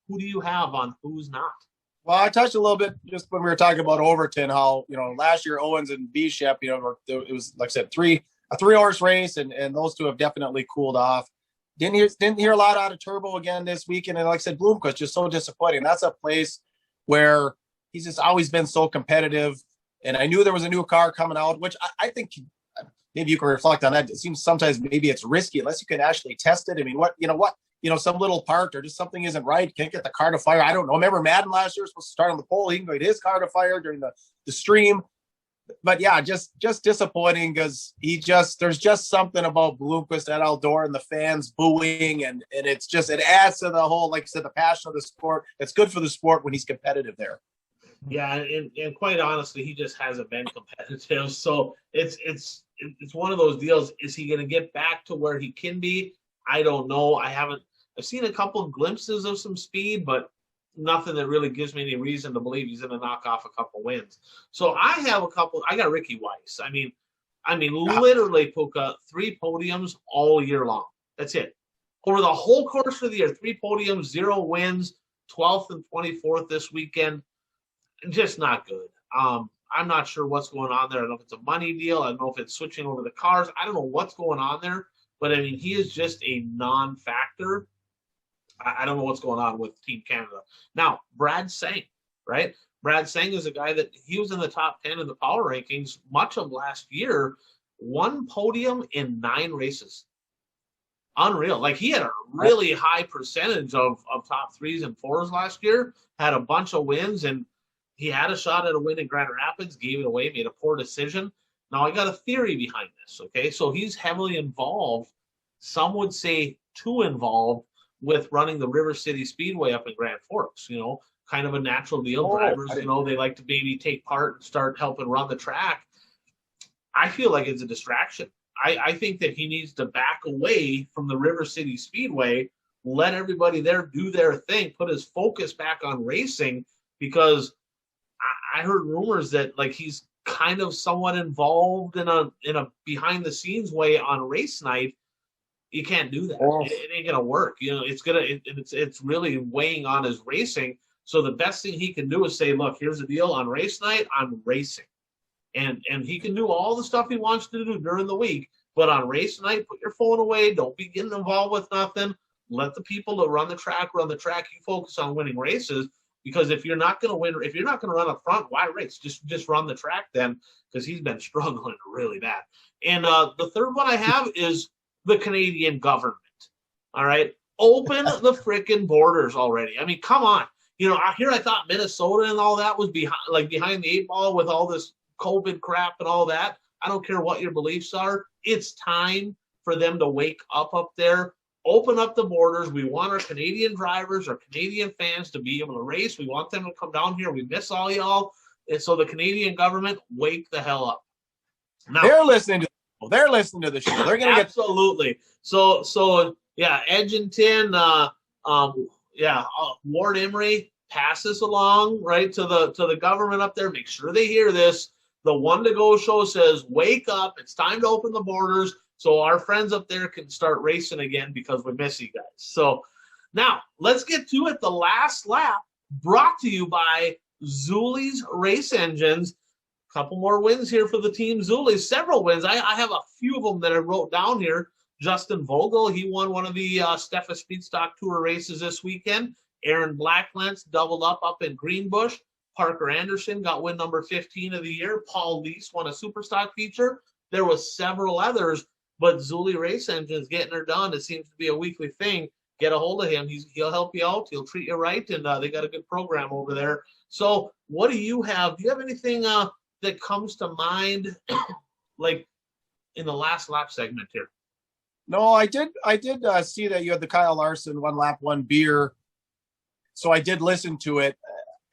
Who do you have on who's not? Well, I touched a little bit just when we were talking about Overton, how, last year Owens and Bishop, it was, like I said, a 3-horse race, and those two have definitely cooled off. Didn't hear a lot out of Turbo again this weekend. And like I said, Bloomquist just so disappointing. That's a place where he's just always been so competitive. And I knew there was a new car coming out, which I think maybe you can reflect on that. It seems sometimes maybe it's risky unless you can actually test it. I mean, some little part or just something isn't right. Can't get the car to fire. I don't know. Remember Madden last year was supposed to start on the pole. He can get his car to fire during the stream. But yeah, just disappointing because there's just something about Bloomquist at Eldora and the fans booing and it adds to the whole, like I said, the passion of the sport. It's good for the sport when he's competitive there. Yeah, and quite honestly, he just hasn't been competitive. So it's one of those deals. Is he going to get back to where he can be? I don't know. I've seen a couple of glimpses of some speed, but nothing that really gives me any reason to believe he's going to knock off a couple wins. So I got Ricky Weiss. I mean, literally, Puka, 3 podiums all year long. That's it. Over the whole course of the year, 3 podiums, 0 wins, 12th and 24th this weekend. Just not good. I'm not sure what's going on there. I don't know if it's a money deal. I don't know if it's switching over the cars. I don't know what's going on there. But, I mean, he is just a non-factor. I don't know what's going on with Team Canada. Now, Brad Sang, right? Brad Sang is a guy that he was in the top 10 in the power rankings much of last year, 1 podium in 9 races. Unreal. Like, he had a really high percentage of top 3s and 4s last year, had a bunch of wins, and he had a shot at a win in Grand Rapids, gave it away, made a poor decision. Now, I got a theory behind this, okay? So he's heavily involved. Some would say too involved with running the River City Speedway up in Grand Forks, kind of a natural deal. Drivers, they like to maybe take part and start helping run the track. I feel like it's a distraction. I think that he needs to back away from the River City Speedway, let everybody there do their thing, put his focus back on racing, because I heard rumors that he's kind of somewhat involved in a behind the scenes way on race night. You can't do that. It ain't gonna work. It's really weighing on his racing. So the best thing he can do is say, look, here's the deal. On race night, I'm racing. And he can do all the stuff he wants to do during the week. But on race night, put your phone away. Don't be getting involved with nothing. Let the people that run the track. You focus on winning races. Because if you're not going to win, if you're not going to run up front, why race? Just run the track then, because he's been struggling really bad. And the third one I have is the Canadian government. All right, open the freaking borders already. I mean, come on. Here I thought Minnesota and all that was behind the 8 ball with all this COVID crap and all that. I don't care what your beliefs are. It's time for them to wake up there. Open up the borders. We want our Canadian drivers, our Canadian fans to be able to race. We want them to come down here. We miss all y'all. And so the Canadian government, wake the hell up. Now, they're listening to the show. They're going to absolutely. So yeah, Edmonton, Ward Emery, pass this along right to the government up there. Make sure they hear this. The One to Go show says, wake up. It's time to open the borders, so our friends up there can start racing again, because we miss you guys. So now let's get to it. The last lap, brought to you by Zuli's Race Engines. A couple more wins here for the team Zuli's. Several wins. I have a few of them that I wrote down here. Justin Vogel, he won one of the Steffa Speedstock Tour races this weekend. Aaron Blacklance doubled up in Greenbush. Parker Anderson got win number 15 of the year. Paul Lease won a Superstock feature. There was several others. But Zuli Race Engines getting her done. It seems to be a weekly thing. Get a hold of him. He'll help you out. He'll treat you right, and they got a good program over there. So what do you have? Do you have anything that comes to mind, like in the last lap segment here? No, I did see that you had the Kyle Larson 1 lap, 1 beer. So I did listen to it,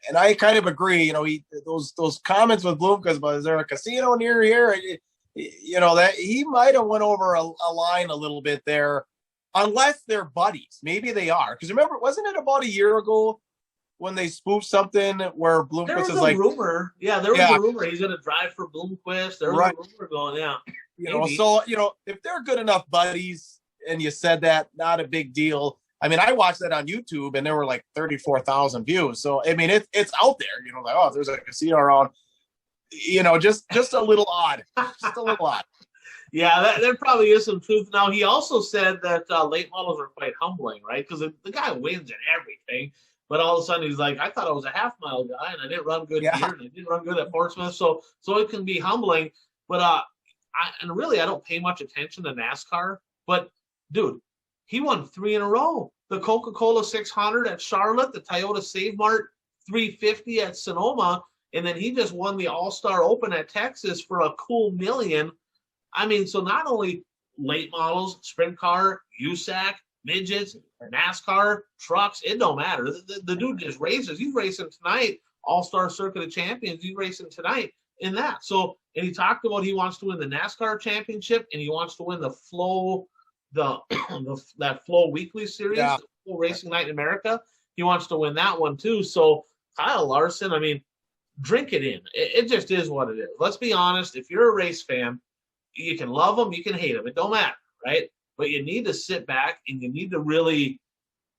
and I kind of agree. Those comments with Bloomquist about, is there a casino near here? That he might have went over a line a little bit there, unless they're buddies. Maybe they are. Because remember, wasn't it about a year ago when they spoofed something where Bloomquist was like, rumor. Yeah, there was a rumor he's going to drive for Bloomquist. There was a rumor going, yeah. So if they're good enough buddies and you said that, not a big deal. I mean, I watched that on YouTube and there were like 34,000 views. So I mean, it's out there. There's a casino around. Just a little odd. Just a little odd. Yeah, there probably is some truth. Now, he also said that late models are quite humbling, right? Because the guy wins in everything, but all of a sudden he's like, I thought I was a half mile guy, and I didn't run good Yeah. here, and I didn't run good at Portsmouth. So it can be humbling. But and really, I don't pay much attention to NASCAR. But dude, he won 3 in a row. The Coca-Cola 600 at Charlotte, the Toyota Save Mart 350 at Sonoma, and then he just won the All-Star Open at Texas for a cool $1 million. I mean, so not only late models, sprint car, USAC, midgets, NASCAR, trucks, it don't matter. The dude just races. He's racing tonight, All-Star Circuit of Champions. He's racing tonight in that. So, and he talked about he wants to win the NASCAR championship and he wants to win the Flow, that Flow Weekly Series, Yeah. Flow Racing Night in America. He wants to win that one too. So Kyle Larson, I mean, drink it in. It just is what it is. Let's be honest. If you're a race fan, you can love them, you can hate them. It don't matter, right? But you need to sit back and you need to really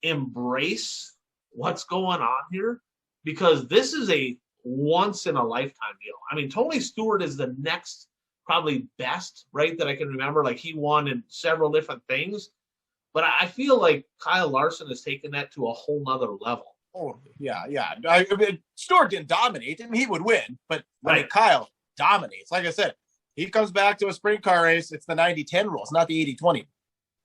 embrace what's going on here because this is a once in a lifetime deal. I mean, Tony Stewart is the next probably best, right, that I can remember. Like he won in several different things. But I feel like Kyle Larson has taken that to a whole nother level. Oh, yeah. I mean, Stewart didn't dominate. I mean, he would win, but Right. I mean, Kyle dominates. Like I said, he comes back to a sprint car race. It's the 90-10 rule. It's not the 80-20.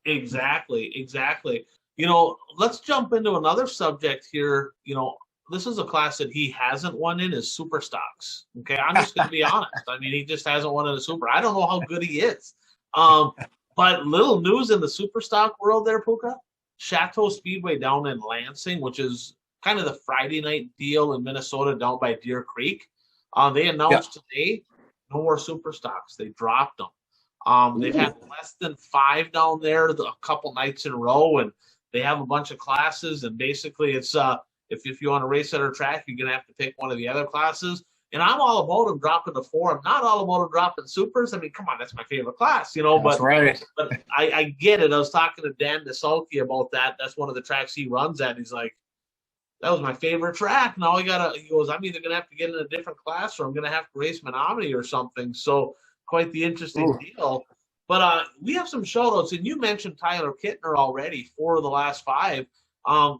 Exactly. You know, let's jump into another subject here. You know, this is a class that he hasn't won in is super stocks. Okay, I'm just going to be honest. I mean, he just hasn't won in a super. I don't know how good he is. But little news in the super stock world there, Puka. Chateau Speedway down in Lansing, which is kind of the Friday night deal in Minnesota down by Deer Creek. They announced today no more super stocks. They dropped them. They've had less than 5 down there a couple nights in a row, and they have a bunch of classes. And basically, it's if you want to race at our track, you're gonna have to pick one of the other classes. And I'm all about them dropping the 4. I'm not all about them dropping supers. I mean, come on, that's my favorite class, you know. That's right. But I get it. I was talking to Dan DeSalke about that. That's one of the tracks he runs at. He's like, that was my favorite track. Now he goes, I'm either gonna have to get in a different class or I'm gonna have to race Menominee or something. So quite the interesting deal. But we have some shout outs, and you mentioned Tyler Kittner already, 4 of the last 5.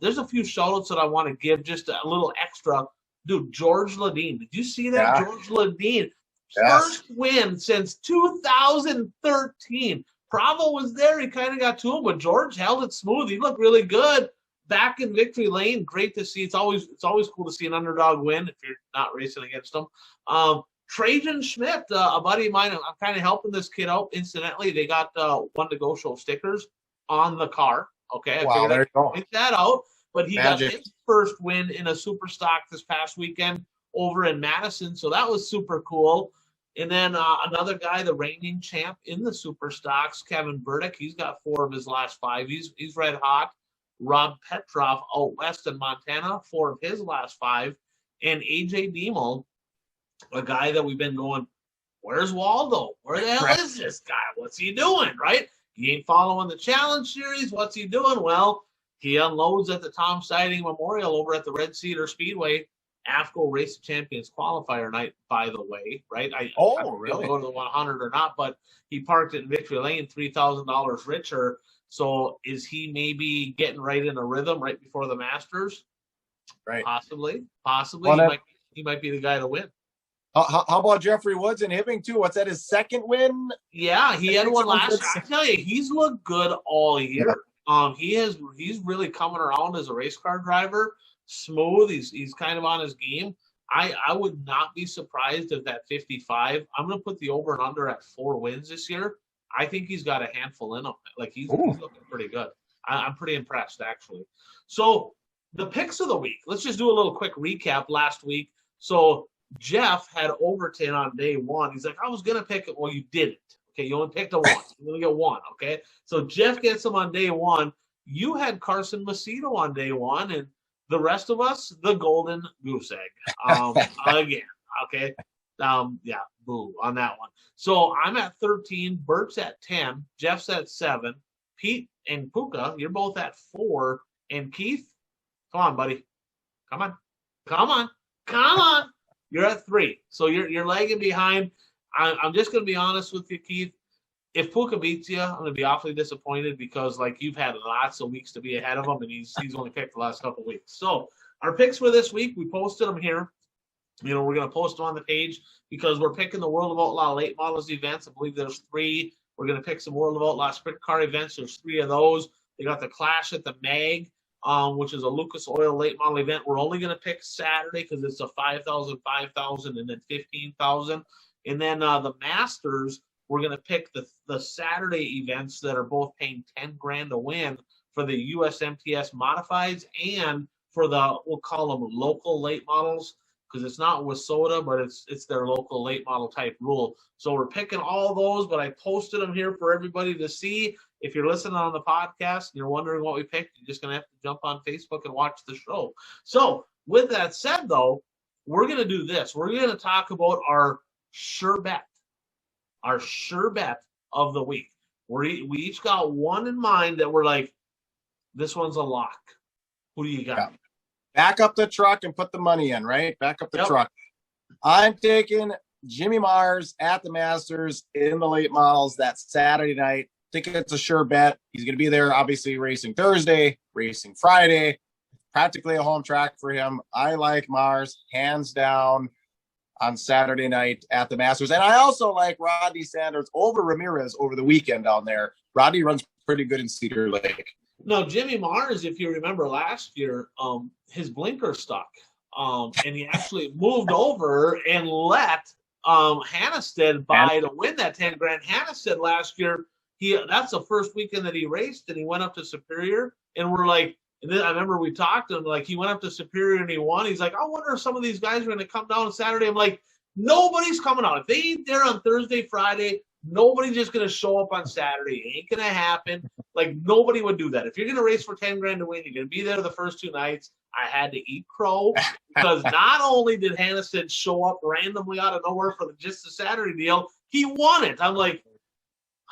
There's a few shout outs that I want to give just a little extra. Dude, George Ledeen. Did you see that? Yeah. George Ledeen. Yes. First win since 2013. Bravo was there. He kind of got to him, but George held it smooth. He looked really good. Back in victory lane. Great to see. It's always cool to see an underdog win if you're not racing against them. Trajan Schmidt, a buddy of mine, I'm kind of helping this kid out. Incidentally, they got One to Go Show stickers on the car. Okay, Wow, there you go. Point that out. But he Magic. got his first win in a super stock this past weekend over in Madison, so that was super cool. And then another guy, the reigning champ in the super stocks, Kevin Burdick, he's got 4 of his last 5. He's red hot. Rob Petrov out west in Montana, 4 of his last 5. And AJ Demel, a guy that we've been going, where's Waldo? Where the hell is this guy? What's he doing, right? He ain't following the Challenge Series. What's he doing? Well, he unloads at the Tom Siding Memorial over at the Red Cedar Speedway. AFCO Race of Champions qualifier night, by the way, right? I Really? go to the 100 or not, but he parked it in Victory Lane, $3,000 richer. So is he maybe getting right in a rhythm right before the Masters? Right. Possibly. Well, He might be the guy to win. How about Jeffrey Woods in Hibbing too? What's that? His second win? Yeah, he had one last year. I tell you, he's looked good all year. He's really coming around as a race car driver. Smooth. He's kind of on his game. I would not be surprised if that 55. I'm going to put the over and under at 4 wins this year. I think he's got a handful in him. Like he's looking pretty good. I'm pretty impressed actually. So the picks of the week. Let's just do a little quick recap last week. So Jeff had Overton on day 1. He's like, I was going to pick it. Well, you didn't. Okay, you only picked a 1. You're going to get 1, okay? So Jeff gets him on day 1. You had Carson Macedo on day 1, and the rest of us, the golden goose egg. Again, okay? Yeah, boo on that one. So I'm at 13. Bert's at 10. Jeff's at 7. Pete and Puka, you're both at 4. And Keith, come on, buddy. Come on. You're at 3. So you're lagging behind. I'm just going to be honest with you, Keith. if Puka beats you, I'm going to be awfully disappointed because, like, you've had lots of weeks to be ahead of him, and he's only picked the last couple of weeks. So our picks for this week, we posted them here. You know, we're going to post them on the page because we're picking the World of Outlaw late models events. I believe there's 3. We're going to pick some World of Outlaw sprint car events. There's 3 of those. They got the Clash at the Mag, which is a Lucas Oil late model event. We're only going to pick Saturday because it's a 5,000, 5,000, and then 15,000. And then the Masters, we're going to pick the Saturday events that are both paying 10 grand to win for the USMTS modifieds and for the, we'll call them local late models, because it's not WISSOTA, but it's their local late model type rule. So we're picking all those, but I posted them here for everybody to see. If you're listening on the podcast and you're wondering what we picked, you're just going to have to jump on Facebook and watch the show. So with that said, though, we're going to do this. We're going to talk about our sure bet of the week. We each got one in mind that we're like, this one's a lock. Who do you got? Yeah. Back up the truck and put the money in, right? Back up the Yep. truck. I'm taking Jimmy Mars at the Masters in the late models that Saturday night. I think it's a sure bet. He's going to be there, obviously, racing Thursday, racing Friday. Practically a home track for him. I like Mars, hands down, on Saturday night at the Masters. And I also like Rodney Sanders over Ramirez over the weekend down there. Rodney runs pretty good in Cedar Lake. No, Jimmy Mars, if you remember last year, his blinker stuck. And he actually moved over and let Hannestead buy to win that 10 grand. Hannestead last year, that's the first weekend that he raced, and he went up to Superior. And we're like, and then I remember we talked to him, like, he went up to Superior and he won. He's like, I wonder if some of these guys are going to come down on Saturday. I'm like, nobody's coming out. If they ain't there on Thursday, Friday, nobody's just going to show up on Saturday. It ain't going to happen. Like, nobody would do that. If you're going to race for 10 grand to win, you're going to be there the first 2 nights. I had to eat crow because not only did Hannestead show up randomly out of nowhere for just the Saturday deal, he won it. I'm like,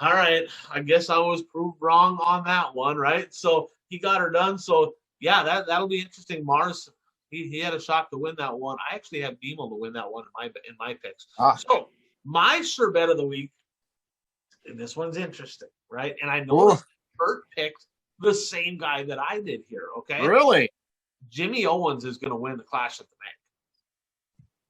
all right, I guess I was proved wrong on that one, right? So he got her done. So, yeah, that'll be interesting. Mars, he had a shot to win that one. I actually have Beamer to win that one in my picks. So my sure bet of the week, and this one's interesting, right? And I know Bert picked the same guy that I did here, okay? Really? Jimmy Owens is going to win the Clash at the Bank.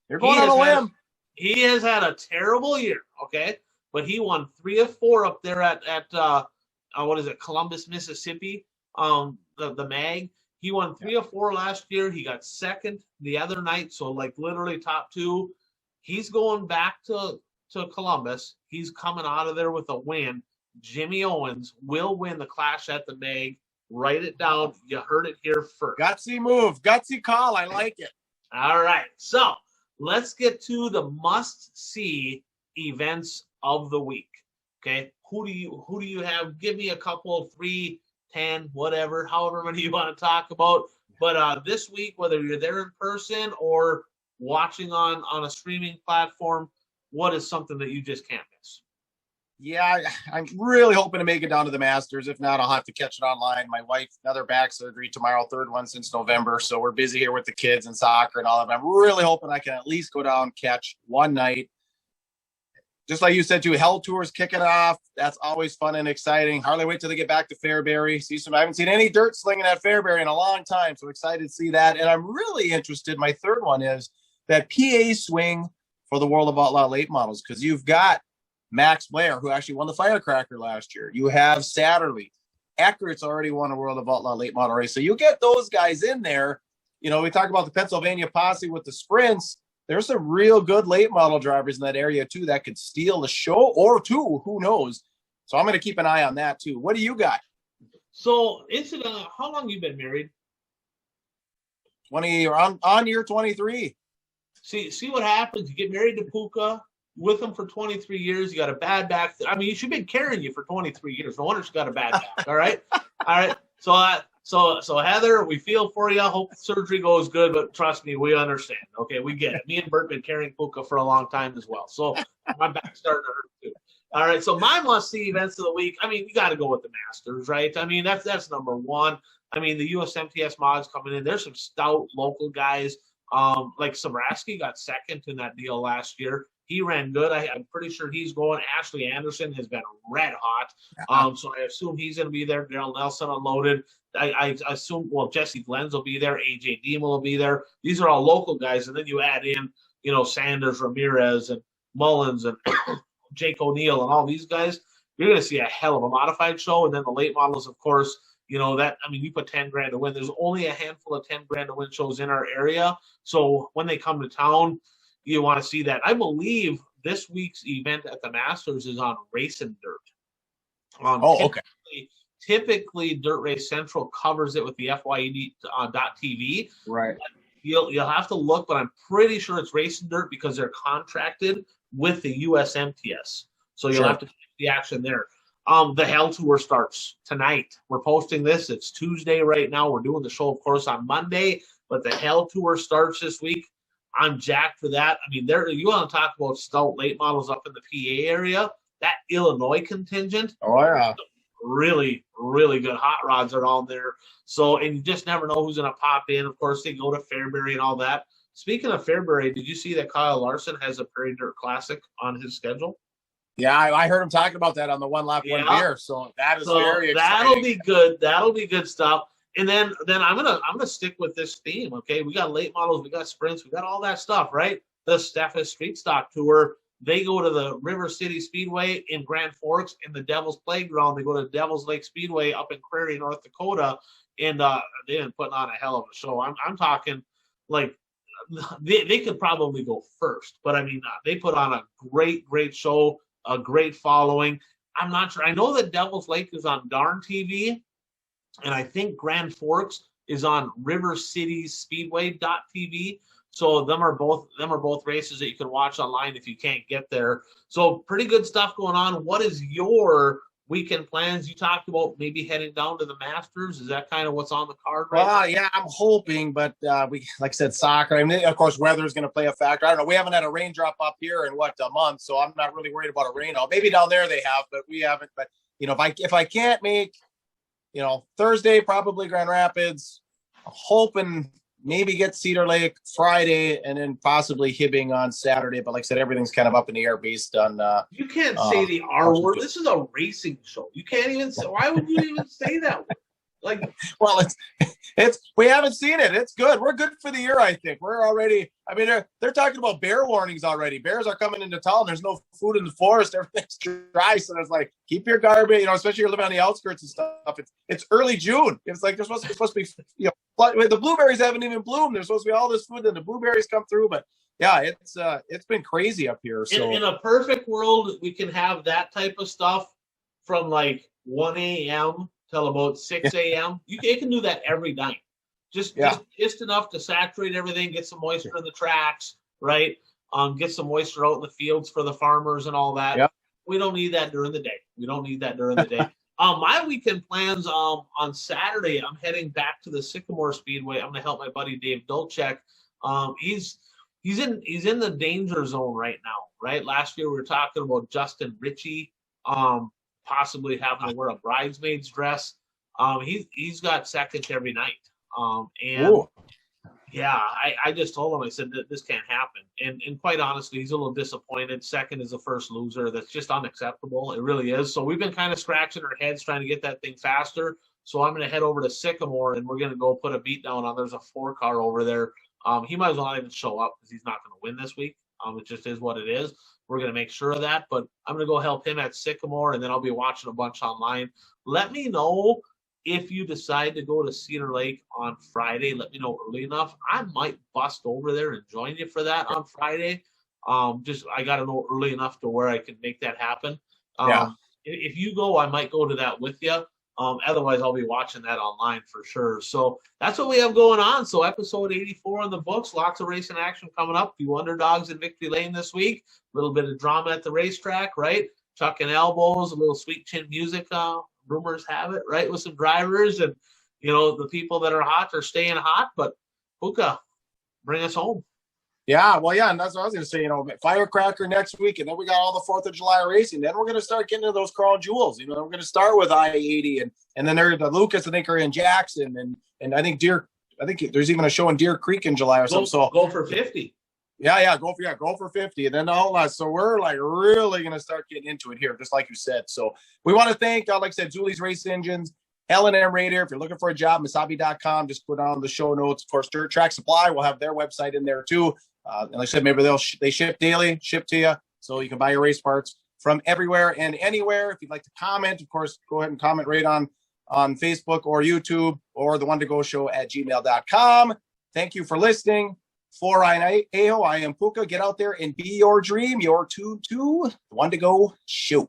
You're going on a limb. He has had a terrible year, okay? But he won 3 of 4 up there at what is it, Columbus, Mississippi, the Mag. He won 3 of 4 last year. He got second the other night, so like literally top 2. He's going back to Columbus. He's coming out of there with a win. Jimmy Owens will win the Clash at the Mag. Write it down. You heard it here first. Gutsy move. Gutsy call. I like it. All right. So let's get to the must-see events of the week. Okay. Who do you have? Give me a couple, 3, 10, whatever, however many you want to talk about. But this week, whether you're there in person or watching on a streaming platform, what is something that you just can't miss? Yeah, I'm really hoping to make it down to the Masters. If not, I'll have to catch it online. My wife, another back surgery tomorrow, 3rd one since November. So we're busy here with the kids and soccer and all of that. I'm really hoping I can at least go down, catch one night. Just like you said, too, Hell Tour's kicking off. That's always fun and exciting. Hardly wait till they get back to Fairbury. I haven't seen any dirt slinging at Fairbury in a long time, so excited to see that. And I'm really interested. My third one is that PA swing for the World of Outlaw late models, because you've got Max Blair, who actually won the Firecracker last year. You have Satterley. Eckert's already won a World of Outlaw late model race. So you get those guys in there. You know, we talk about the Pennsylvania posse with the sprints. There's some real good late model drivers in that area, too, that could steal the show or 2. Who knows? So I'm going to keep an eye on that, too. What do you got? So, how long you been married? 20 or on year 23. See what happens. You get married to Puka, with him for 23 years. You got a bad back. I mean, she's been carrying you for 23 years. No wonder she got a bad back. All right. So Heather, we feel for you. Hope surgery goes good, but trust me, we understand. Okay, we get it. Me and Bert been carrying Puka for a long time as well. So my back's starting to hurt too. All right. So my must-see events of the week. I mean, you got to go with the Masters, right? I mean, that's number one. I mean, the USMTS mods coming in. There's some stout local guys. Like Sobraski got second in that deal last year. He ran good. I'm pretty sure he's going. Ashley Anderson has been red hot. So I assume he's going to be there. Daryl Nelson unloaded. I assume, well, Jesse Glenn's will be there. AJ Deema will be there. These are all local guys. And then you add in, Sanders, Ramirez, and Mullins, and Jake O'Neill, and all these guys. You're going to see a hell of a modified show. And then the late models, of course, you put 10 grand to win. There's only a handful of 10 grand to win shows in our area. So when they come to town, you want to see that. I believe this week's event at the Masters is on Racing Dirt. Okay. Typically, Dirt Race Central covers it with the FYED.TV. Right. You'll have to look, but I'm pretty sure it's Racing Dirt because they're contracted with the USMTS. So you'll have to take the action there. The Hell Tour starts tonight. We're posting this. It's Tuesday right now. We're doing the show, of course, on Monday, but the Hell Tour starts this week. I'm jacked for that. I mean, you want to talk about stout late models up in the PA area. That Illinois contingent. Oh, yeah. Really, really good hot rods are on there. So, and you just never know who's going to pop in. Of course, they go to Fairbury and all that. Speaking of Fairbury, did you see that Kyle Larson has a Prairie Dirt Classic on his schedule? Yeah, I heard him talking about that on the One Lap One Beer. So that is very exciting. That'll be good. That'll be good stuff. And then I'm gonna stick with this theme. Okay, we got late models, we got sprints, we got all that stuff, right? The Steffes Street Stock Tour. They go to the River City Speedway in Grand Forks in the Devil's Playground. They go to Devil's Lake Speedway up in Prairie, North Dakota, and they've been putting on a hell of a show. I'm talking like they could probably go first, but I mean they put on a great show, a great following. I'm not sure. I know that Devil's Lake is on Darn TV, and I think Grand Forks is on River City Speedway.tv. So them are both races that you can watch online if you can't get there. So pretty good stuff going on. What is your weekend plans? You talked about maybe heading down to the Masters. Is that kind of what's on the card right now? Yeah, I'm hoping, but we, like I said, soccer. I mean, of course, weather is going to play a factor. I don't know. We haven't had a raindrop up here in a month, so I'm not really worried about a rain. Maybe down there they have, but we haven't. But if I can't make, Thursday, probably Grand Rapids. I'm hoping maybe get Cedar Lake Friday and then possibly Hibbing on Saturday. But like I said, everything's kind of up in the air based on. You can't say the R word. This is a racing show. You can't even say. Why would you even say that word? Like, well, it's we haven't seen it. It's good. We're good for the year, I think. We're already. I mean, they're talking about bear warnings already. Bears are coming into town. There's no food in the forest. Everything's dry. So it's like, keep your garbage. Especially if you're living on the outskirts and stuff. It's early June. It's like there's supposed to be. The blueberries haven't even bloomed. There's supposed to be all this food, and the blueberries come through. But yeah, it's been crazy up here. So in a perfect world, we can have that type of stuff from like 1 a.m. till about 6 a.m. You can do that every night. Just enough to saturate everything, get some moisture in the tracks, right? Get some moisture out in the fields for the farmers and all that. Yep. We don't need that during the day. My weekend plans, on Saturday, I'm heading back to the Sycamore Speedway. I'm going to help my buddy Dave Dolchek. He's in the danger zone right now, right? Last year we were talking about Justin Ritchie, possibly having to wear a bridesmaid's dress. He's got seconds every night. I just told him, I said that this can't happen. And quite honestly, he's a little disappointed. Second is the first loser. That's just unacceptable. It really is. So we've been kind of scratching our heads trying to get that thing faster. So I'm going to head over to Sycamore and we're going to go put a beat down on. There's a 4-car over there. He might as well not even show up because he's not going to win this week. It just is what it is. We're going to make sure of that. But I'm going to go help him at Sycamore, and then I'll be watching a bunch online. Let me know if you decide to go to Cedar Lake on Friday. Let me know early enough. I might bust over there and join you for that on Friday. I got to know early enough to where I can make that happen. If you go, I might go to that with you. Otherwise, I'll be watching that online for sure. So that's what we have going on. So episode 84 in the books. Lots of racing action coming up. Few underdogs in Victory Lane this week. A little bit of drama at the racetrack, right? Chucking elbows, a little sweet chin music. Rumors have it, right? With some drivers and, the people that are hot are staying hot. But Puka, bring us home. Yeah, well, yeah, and that's what I was going to say. Firecracker next week, and then we got all the 4th of July racing. Then we're going to start getting into those crown jewels. We're going to start with I-80, and then there's the Lucas, I think, are in Jackson, and I think there's even a show in Deer Creek in July or something. So go for 50. Go for 50. And then all that. So we're like really gonna start getting into it here, just like you said. So we want to thank, like I said, Julie's Race Engines, L&M Radiator. If you're looking for a job, Misabi.com, just put on the show notes. Of course, Dirt Track Supply, we'll have their website in there too. And like I said, maybe they ship daily, ship to you, so you can buy your race parts from everywhere and anywhere. If you'd like to comment, of course, go ahead and comment right on Facebook or YouTube or theonetogoshow@gmail.com. Thank you for listening. For Ryan Aho, I am Puka. Get out there and be your dream, your 2-2, the One to Go Show.